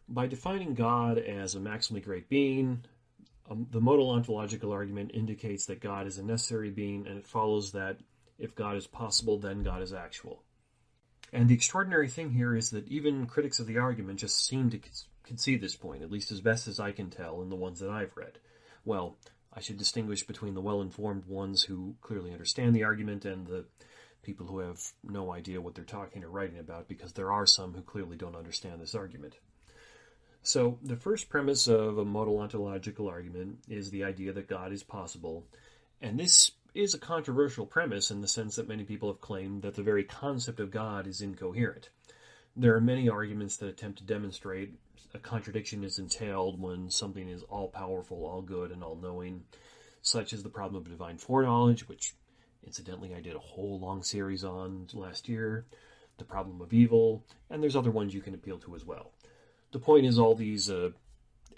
By defining God as a maximally great being, the modal ontological argument indicates that God is a necessary being, and it follows that if God is possible, then God is actual. And the extraordinary thing here is that even critics of the argument just seem to concede this point, at least as best as I can tell in the ones that I've read. Well, I should distinguish between the well-informed ones who clearly understand the argument and the people who have no idea what they're talking or writing about, because there are some who clearly don't understand this argument. So, the first premise of a modal ontological argument is the idea that God is possible, and this is a controversial premise in the sense that many people have claimed that the very concept of God is incoherent. There are many arguments that attempt to demonstrate a contradiction is entailed when something is all-powerful, all-good, and all-knowing, such as the problem of divine foreknowledge, which, incidentally, I did a whole long series on last year, the problem of evil, and there's other ones you can appeal to as well. The point is all these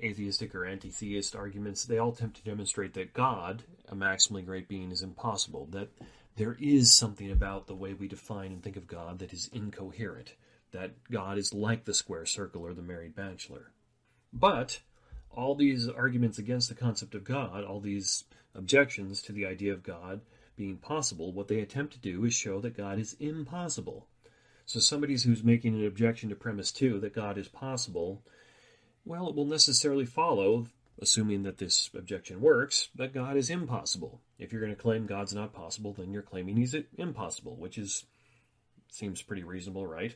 atheistic or anti-theist arguments, they all attempt to demonstrate that God, a maximally great being, is impossible, that there is something about the way we define and think of God that is incoherent, that God is like the square circle or the married bachelor. But all these arguments against the concept of God, all these objections to the idea of God being possible, what they attempt to do is show that God is impossible. So somebody who's making an objection to premise 2, that God is possible, well, it will necessarily follow, assuming that this objection works, that God is impossible. If you're going to claim God's not possible, then you're claiming he's impossible, which seems pretty reasonable, right?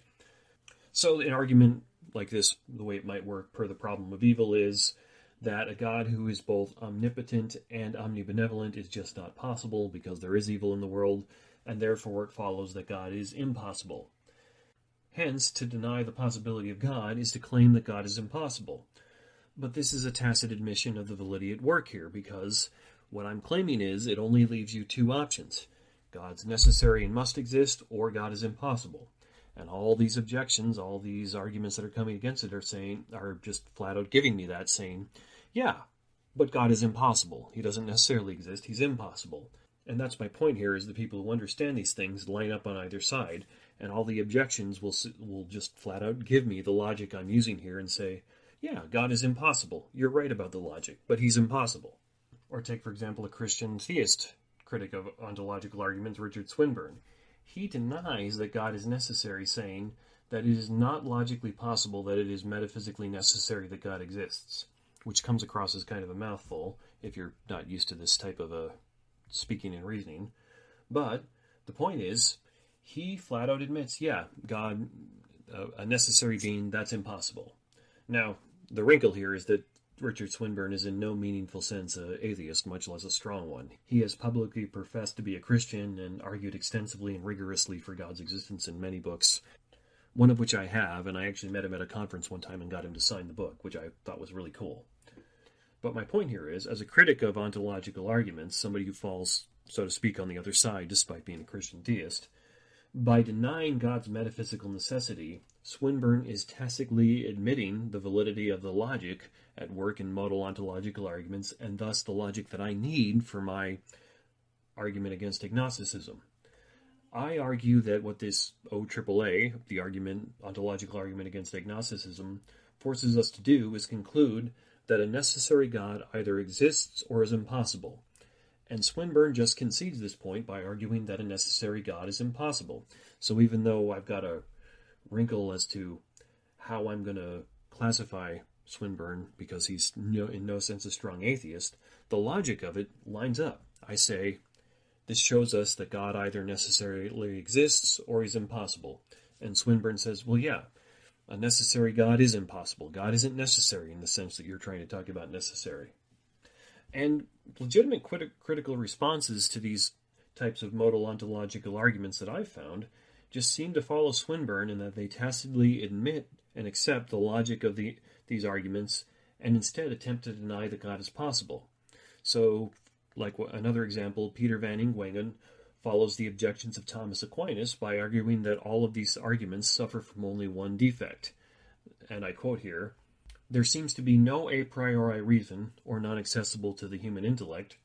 So an argument like this, the way it might work per the problem of evil, is that a God who is both omnipotent and omnibenevolent is just not possible because there is evil in the world, and therefore it follows that God is impossible. Hence, to deny the possibility of God is to claim that God is impossible. But this is a tacit admission of the validity at work here, because what I'm claiming is it only leaves you two options. God's necessary and must exist, or God is impossible. And all these objections, all these arguments that are coming against it are just flat out giving me that, saying, yeah, but God is impossible. He doesn't necessarily exist. He's impossible. And that's my point here, is the people who understand these things line up on either side, and all the objections will just flat out give me the logic I'm using here and say, yeah, God is impossible. You're right about the logic, but he's impossible. Or take, for example, a Christian theist critic of ontological arguments, Richard Swinburne. He denies that God is necessary, saying that it is not logically possible that it is metaphysically necessary that God exists, which comes across as kind of a mouthful if you're not used to this type of speaking and reasoning. But the point is, he flat out admits, yeah, God, a necessary being, that's impossible. Now, the wrinkle here is that Richard Swinburne is in no meaningful sense an atheist, much less a strong one. He has publicly professed to be a Christian and argued extensively and rigorously for God's existence in many books, one of which I have, and I actually met him at a conference one time and got him to sign the book, which I thought was really cool. But my point here is, as a critic of ontological arguments, somebody who falls, so to speak, on the other side despite being a Christian theist, by denying God's metaphysical necessity, Swinburne is tacitly admitting the validity of the logic at work in modal ontological arguments, and thus the logic that I need for my argument against agnosticism. I argue that what this OAAA, the ontological argument against agnosticism, forces us to do is conclude that a necessary God either exists or is impossible. And Swinburne just concedes this point by arguing that a necessary God is impossible. So even though I've got a wrinkle as to how I'm going to classify Swinburne, because he's in no sense a strong atheist, the logic of it lines up. I say, this shows us that God either necessarily exists or he's impossible. And Swinburne says, well, yeah, a necessary God is impossible. God isn't necessary in the sense that you're trying to talk about necessary. And legitimate critical responses to these types of modal ontological arguments that I've found just seem to follow Swinburne in that they tacitly admit and accept the logic of these arguments and instead attempt to deny that God is possible. So, like another example, Peter van Ingenwen follows the objections of Thomas Aquinas by arguing that all of these arguments suffer from only one defect. And I quote here, "There seems to be no a priori reason, or none accessible to the human intellect,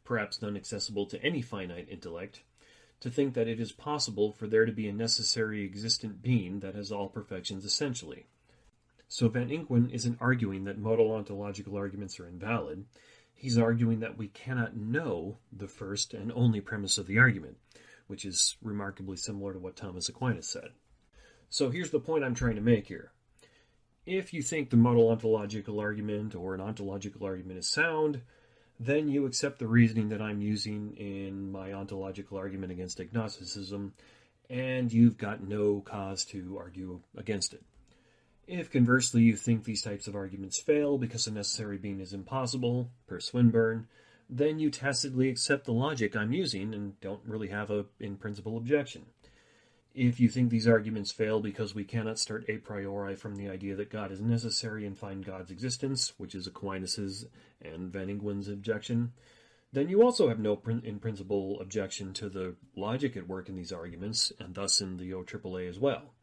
perhaps none accessible to any finite intellect, to think that it is possible for there to be a necessary existent being that has all perfections essentially." So Van Ingenwen isn't arguing that modal ontological arguments are invalid. He's arguing that we cannot know the first and only premise of the argument, which is remarkably similar to what Thomas Aquinas said. So here's the point I'm trying to make here. If you think the modal ontological argument or an ontological argument is sound, then you accept the reasoning that I'm using in my ontological argument against agnosticism, and you've got no cause to argue against it. If conversely you think these types of arguments fail because a necessary being is impossible, per Swinburne, then you tacitly accept the logic I'm using and don't really have a in-principle objection. If you think these arguments fail because we cannot start a priori from the idea that God is necessary and find God's existence, which is Aquinas' and Van Ingenwen's objection, then you also have no in-principle objection to the logic at work in these arguments, and thus in the OAAA as well.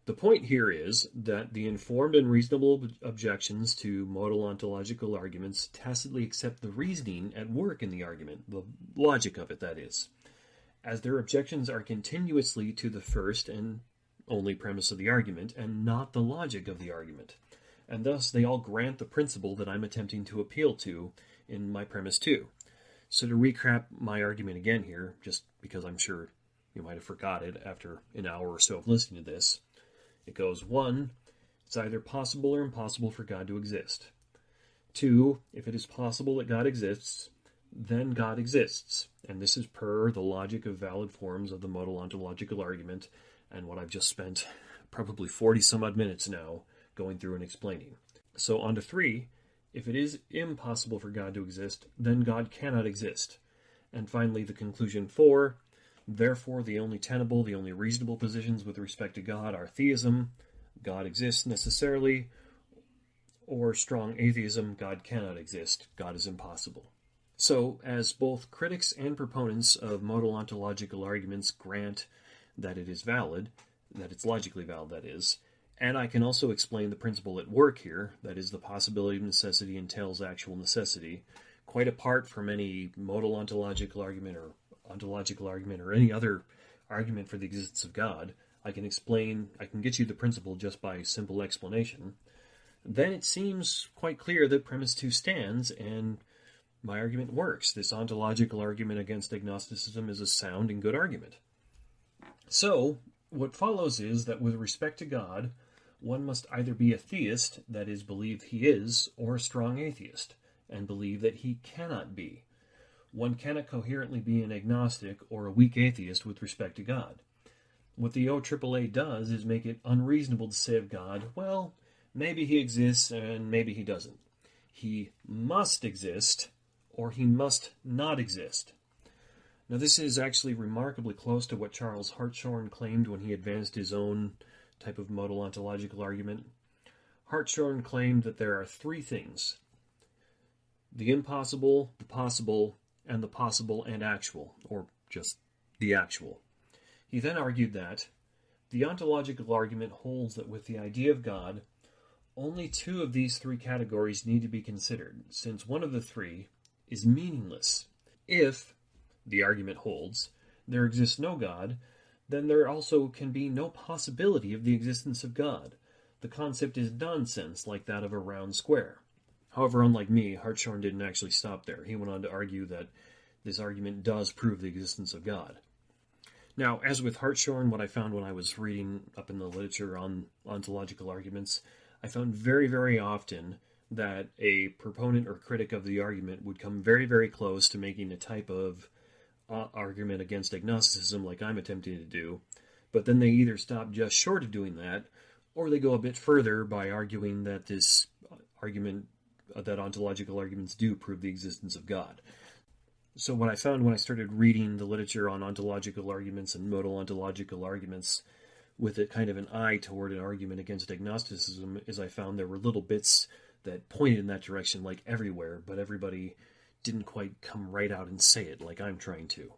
The point here is that the informed and reasonable objections to modal ontological arguments tacitly accept the reasoning at work in the argument, the logic of it, that is, as their objections are continuously to the first and only premise of the argument and not the logic of the argument, and thus they all grant the principle that I'm attempting to appeal to in my premise 2. So to recap my argument again here, just because I'm sure you might have forgot it after an hour or so of listening to this, it goes, 1, it's either possible or impossible for God to exist. 2, if it is possible that God exists, then God exists. And this is per the logic of valid forms of the modal ontological argument, and what I've just spent probably 40 some odd minutes now going through and explaining. So on to 3, if it is impossible for God to exist, then God cannot exist. And finally, the conclusion 4, therefore, the only tenable, the only reasonable positions with respect to God are theism, God exists necessarily, or strong atheism, God cannot exist, God is impossible. So, as both critics and proponents of modal ontological arguments grant that it is valid, that it's logically valid, that is, and I can also explain the principle at work here, that is, the possibility of necessity entails actual necessity, quite apart from any modal ontological argument or any other argument for the existence of God, I can get you the principle just by simple explanation, then it seems quite clear that premise 2 stands and my argument works. This ontological argument against agnosticism is a sound and good argument. So, what follows is that with respect to God, one must either be a theist, that is, believe he is, or a strong atheist, and believe that he cannot be. One cannot coherently be an agnostic or a weak atheist with respect to God. What the OAAA does is make it unreasonable to say of God, well, maybe he exists and maybe he doesn't. He must exist or he must not exist. Now this is actually remarkably close to what Charles Hartshorne claimed when he advanced his own type of modal ontological argument. Hartshorne claimed that there are 3 things: the impossible, the possible and actual, or just the actual. He then argued that the ontological argument holds that with the idea of God, only 2 of these 3 categories need to be considered, since one of the 3 is meaningless. If, the argument holds, there exists no God, then there also can be no possibility of the existence of God. The concept is nonsense, like that of a round square. However, unlike me, Hartshorne didn't actually stop there. He went on to argue that this argument does prove the existence of God. Now, as with Hartshorne, what I found when I was reading up in the literature on ontological arguments, I found very, very often that a proponent or critic of the argument would come very, very close to making a type of argument against agnosticism like I'm attempting to do, but then they either stop just short of doing that, or they go a bit further by arguing that this argument, that ontological arguments do prove the existence of God. So what I found when I started reading the literature on ontological arguments and modal ontological arguments with a kind of an eye toward an argument against agnosticism is I found there were little bits that pointed in that direction like everywhere, but everybody didn't quite come right out and say it like I'm trying to.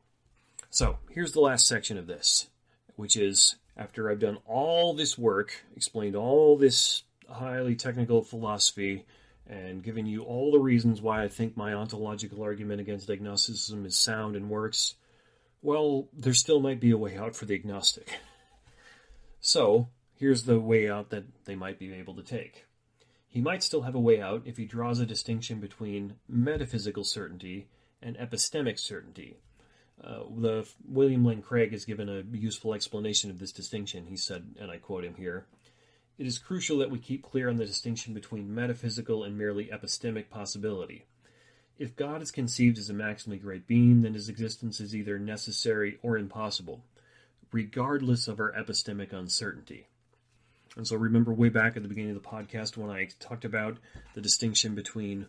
So here's the last section of this, which is after I've done all this work, explained all this highly technical philosophy, and given you all the reasons why I think my ontological argument against agnosticism is sound and works, well, there still might be a way out for the agnostic. So, here's the way out that they might be able to take. He might still have a way out if he draws a distinction between metaphysical certainty and epistemic certainty. William Lane Craig has given a useful explanation of this distinction. He said, and I quote him here, "It is crucial that we keep clear on the distinction between metaphysical and merely epistemic possibility. If God is conceived as a maximally great being, then his existence is either necessary or impossible, regardless of our epistemic uncertainty." And so remember way back at the beginning of the podcast when I talked about the distinction between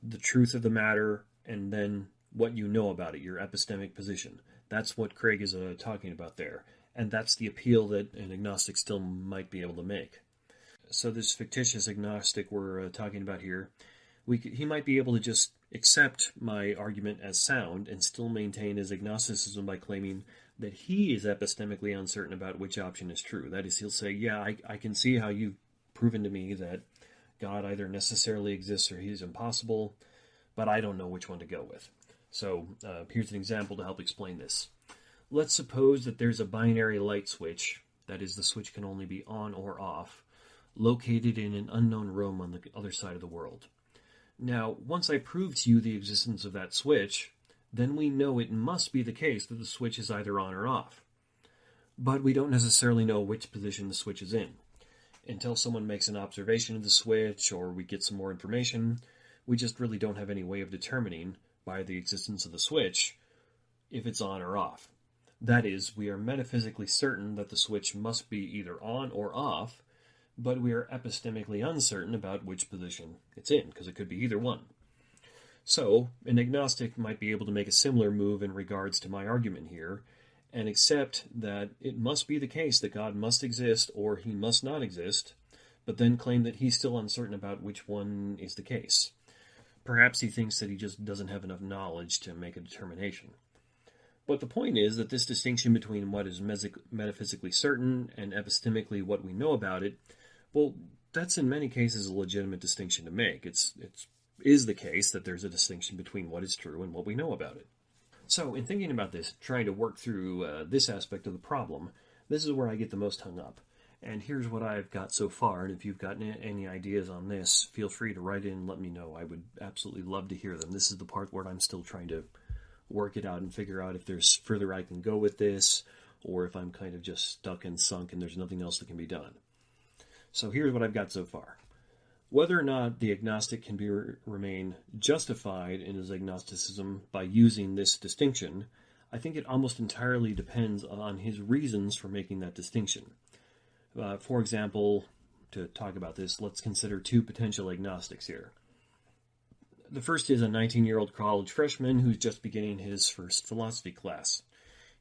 the truth of the matter and then what you know about it, your epistemic position. That's what Craig is talking about there. And that's the appeal that an agnostic still might be able to make. So this fictitious agnostic we're talking about here, he might be able to just accept my argument as sound and still maintain his agnosticism by claiming that he is epistemically uncertain about which option is true. That is, he'll say, yeah, I can see how you've proven to me that God either necessarily exists or he's impossible, but I don't know which one to go with. So here's an example to help explain this. Let's suppose that there's a binary light switch, that is, the switch can only be on or off, located in an unknown room on the other side of the world. Now, once I prove to you the existence of that switch, then we know it must be the case that the switch is either on or off. But we don't necessarily know which position the switch is in. Until someone makes an observation of the switch or we get some more information, we just really don't have any way of determining, by the existence of the switch, if it's on or off. That is, we are metaphysically certain that the switch must be either on or off, but we are epistemically uncertain about which position it's in, because it could be either one. So, an agnostic might be able to make a similar move in regards to my argument here, and accept that it must be the case that God must exist or he must not exist, but then claim that he's still uncertain about which one is the case. Perhaps he thinks that he just doesn't have enough knowledge to make a determination. But the point is that this distinction between what is metaphysically certain and epistemically what we know about it, well, that's in many cases a legitimate distinction to make. It is the case that there's a distinction between what is true and what we know about it. So, in thinking about this, trying to work through this aspect of the problem, this is where I get the most hung up. And here's what I've got so far, and if you've got any ideas on this, feel free to write in and let me know. I would absolutely love to hear them. This is the part where I'm still trying to work it out and figure out if there's further I can go with this, or if I'm kind of just stuck and sunk and there's nothing else that can be done. So here's what I've got so far. Whether or not the agnostic can remain justified in his agnosticism by using this distinction, I think it almost entirely depends on his reasons for making that distinction. For example, to talk about this, let's consider two potential agnostics here. The first is a 19-year-old college freshman who's just beginning his first philosophy class.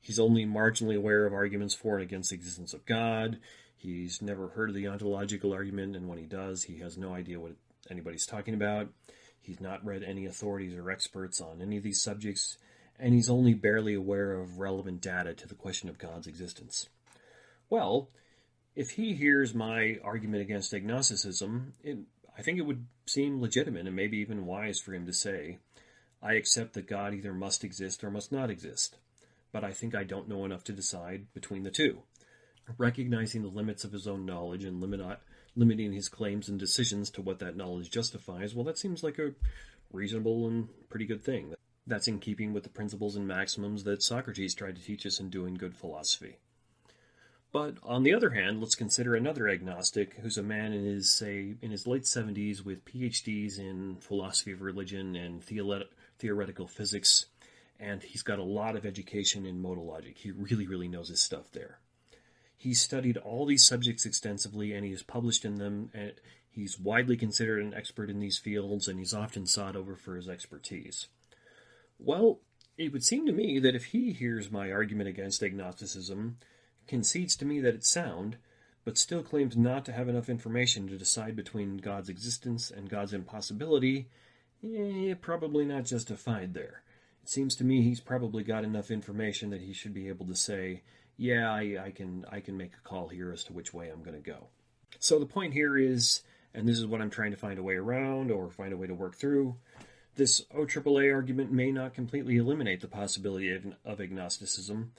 He's only marginally aware of arguments for and against the existence of God. He's never heard of the ontological argument, and when he does, he has no idea what anybody's talking about. He's not read any authorities or experts on any of these subjects, and he's only barely aware of relevant data to the question of God's existence. Well, if he hears my argument against agnosticism, I think it would seem legitimate and maybe even wise for him to say, I accept that God either must exist or must not exist, but I think I don't know enough to decide between the two. Recognizing the limits of his own knowledge and limiting his claims and decisions to what that knowledge justifies, well, that seems like a reasonable and pretty good thing. That's in keeping with the principles and maxims that Socrates tried to teach us in doing good philosophy. But on the other hand, let's consider another agnostic who's a man in his late 70s with PhDs in philosophy of religion and theoretical physics, and he's got a lot of education in modal logic. He really, really knows his stuff there. He's studied all these subjects extensively, and he's published in them. And he's widely considered an expert in these fields, and he's often sought over for his expertise. Well, it would seem to me that if he hears my argument against agnosticism, concedes to me that it's sound, but still claims not to have enough information to decide between God's existence and God's impossibility, probably not justified there. It seems to me he's probably got enough information that he should be able to say, yeah, I can make a call here as to which way I'm going to go. So the point here is, and this is what I'm trying to find a way around or find a way to work through, this OAAA argument may not completely eliminate the possibility of agnosticism,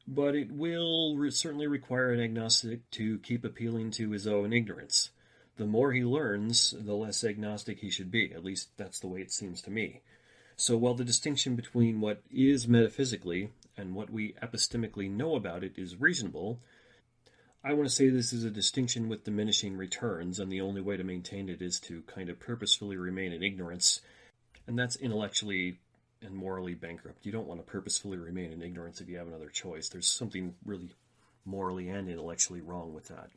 but it will certainly require an agnostic to keep appealing to his own ignorance. The more he learns, the less agnostic he should be. At least that's the way it seems to me. So while the distinction between what is metaphysically and what we epistemically know about it is reasonable, I want to say this is a distinction with diminishing returns, and the only way to maintain it is to kind of purposefully remain in ignorance, and that's intellectually and morally bankrupt. You don't want to purposefully remain in ignorance if you have another choice. There's something really morally and intellectually wrong with that.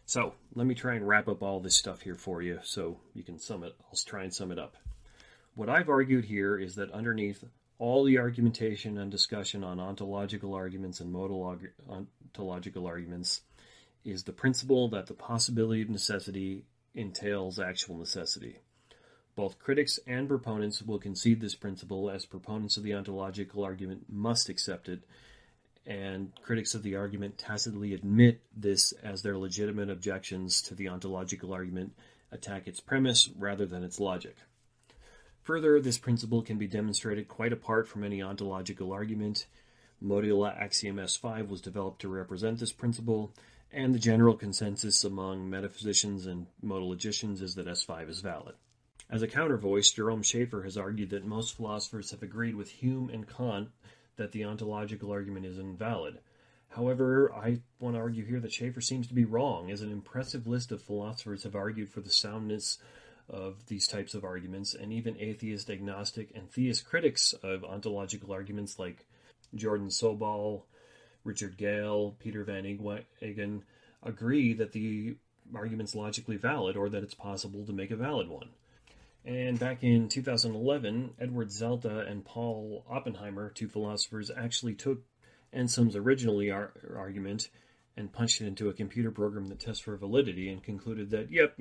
So, let me try and wrap up all this stuff here for you so you can sum it. I'll try and sum it up. What I've argued here is that underneath all the argumentation and discussion on ontological arguments and modal ontological arguments is the principle that the possibility of necessity entails actual necessity. Both critics and proponents will concede this principle, as proponents of the ontological argument must accept it, and critics of the argument tacitly admit this as their legitimate objections to the ontological argument attack its premise rather than its logic. Further, this principle can be demonstrated quite apart from any ontological argument. Modal axiom S5 was developed to represent this principle, and the general consensus among metaphysicians and modal logicians is that S5 is valid. As a countervoice, Jerome Schaeffer has argued that most philosophers have agreed with Hume and Kant that the ontological argument is invalid. However, I want to argue here that Schaeffer seems to be wrong, as an impressive list of philosophers have argued for the soundness of these types of arguments, and even atheist, agnostic, and theist critics of ontological arguments like Jordan Sobol, Richard Gale, Peter Van Egen agree that the argument's logically valid, or that it's possible to make a valid one. And back in 2011, Edward Zalta and Paul Oppenheimer, two philosophers, actually took Anselm's original argument and punched it into a computer program that tests for validity and concluded that, yep,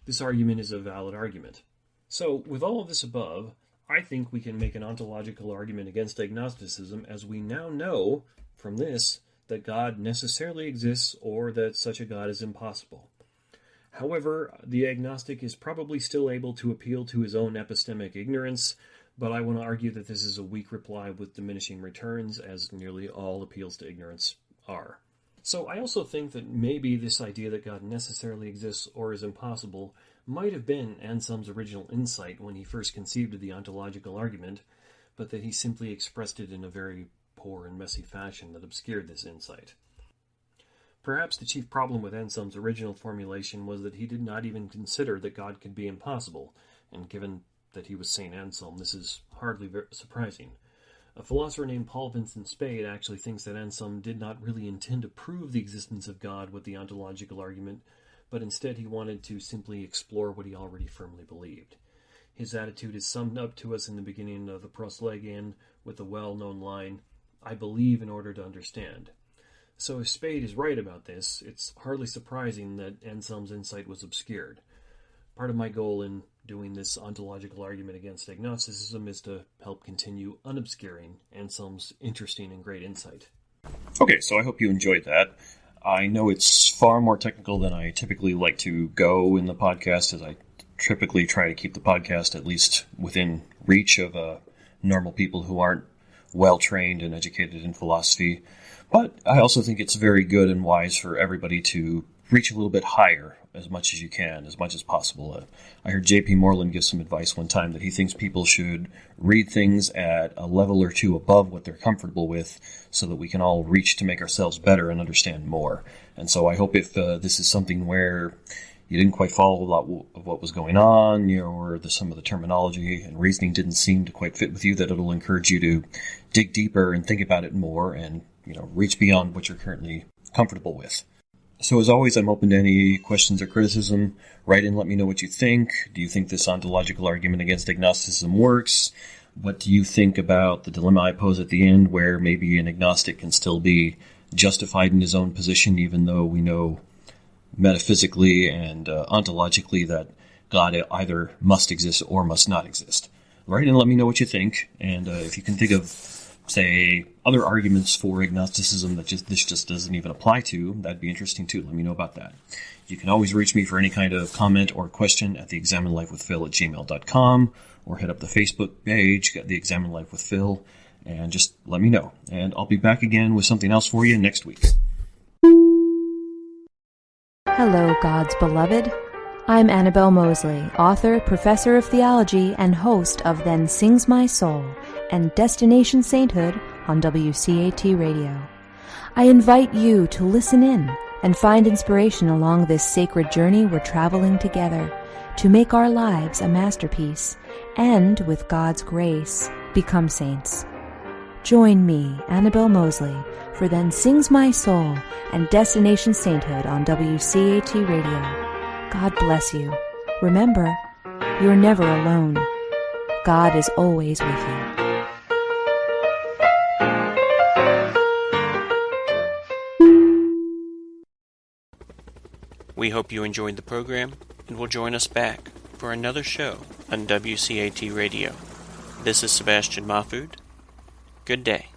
this argument is a valid argument. So, with all of this above, I think we can make an ontological argument against agnosticism, as we now know from this that God necessarily exists or that such a God is impossible. However, the agnostic is probably still able to appeal to his own epistemic ignorance, but I want to argue that this is a weak reply with diminishing returns, as nearly all appeals to ignorance are. So I also think that maybe this idea that God necessarily exists or is impossible might have been Anselm's original insight when he first conceived of the ontological argument, but that he simply expressed it in a very poor and messy fashion that obscured this insight. Perhaps the chief problem with Anselm's original formulation was that he did not even consider that God could be impossible, and given that he was St. Anselm, this is hardly surprising. A philosopher named Paul Vincent Spade actually thinks that Anselm did not really intend to prove the existence of God with the ontological argument, but instead he wanted to simply explore what he already firmly believed. His attitude is summed up to us in the beginning of the Proslegian with the well-known line, "I believe in order to understand." So if Spade is right about this, it's hardly surprising that Anselm's insight was obscured. Part of my goal in doing this ontological argument against agnosticism is to help continue unobscuring Anselm's interesting and great insight. Okay, so I hope you enjoyed that. I know it's far more technical than I typically like to go in the podcast, as I typically try to keep the podcast at least within reach of normal people who aren't well-trained and educated in philosophy. But I also think it's very good and wise for everybody to reach a little bit higher as much as you can, as much as possible. I heard J.P. Moreland give some advice one time that he thinks people should read things at a level or two above what they're comfortable with so that we can all reach to make ourselves better and understand more. And so I hope if this is something where you didn't quite follow a lot of what was going on, or some of the terminology and reasoning didn't seem to quite fit with you, that it'll encourage you to dig deeper and think about it more and, reach beyond what you're currently comfortable with. So as always, I'm open to any questions or criticism. Write in, let me know what you think. Do you think this ontological argument against agnosticism works? What do you think about the dilemma I pose at the end, where maybe an agnostic can still be justified in his own position, even though we know metaphysically and ontologically that God either must exist or must not exist? Write in, let me know what you think. And if you can think of, say, other arguments for agnosticism that this just doesn't even apply to, that'd be interesting too. Let me know about that. You can always reach me for any kind of comment or question at theexaminedlifewithphil@gmail.com, or hit up the Facebook page, The Examined Life with Phil, and just let me know. And I'll be back again with something else for you next week. Hello, God's beloved. I'm Annabelle Mosley, author, professor of theology, and host of Then Sings My Soul and Destination Sainthood on WCAT Radio. I invite you to listen in and find inspiration along this sacred journey we're traveling together to make our lives a masterpiece and, with God's grace, become saints. Join me, Annabelle Mosley, for Then Sings My Soul and Destination Sainthood on WCAT Radio. God bless you. Remember, you're never alone. God is always with you. We hope you enjoyed the program and will join us back for another show on WCAT Radio. This is Sebastian Mahfood. Good day.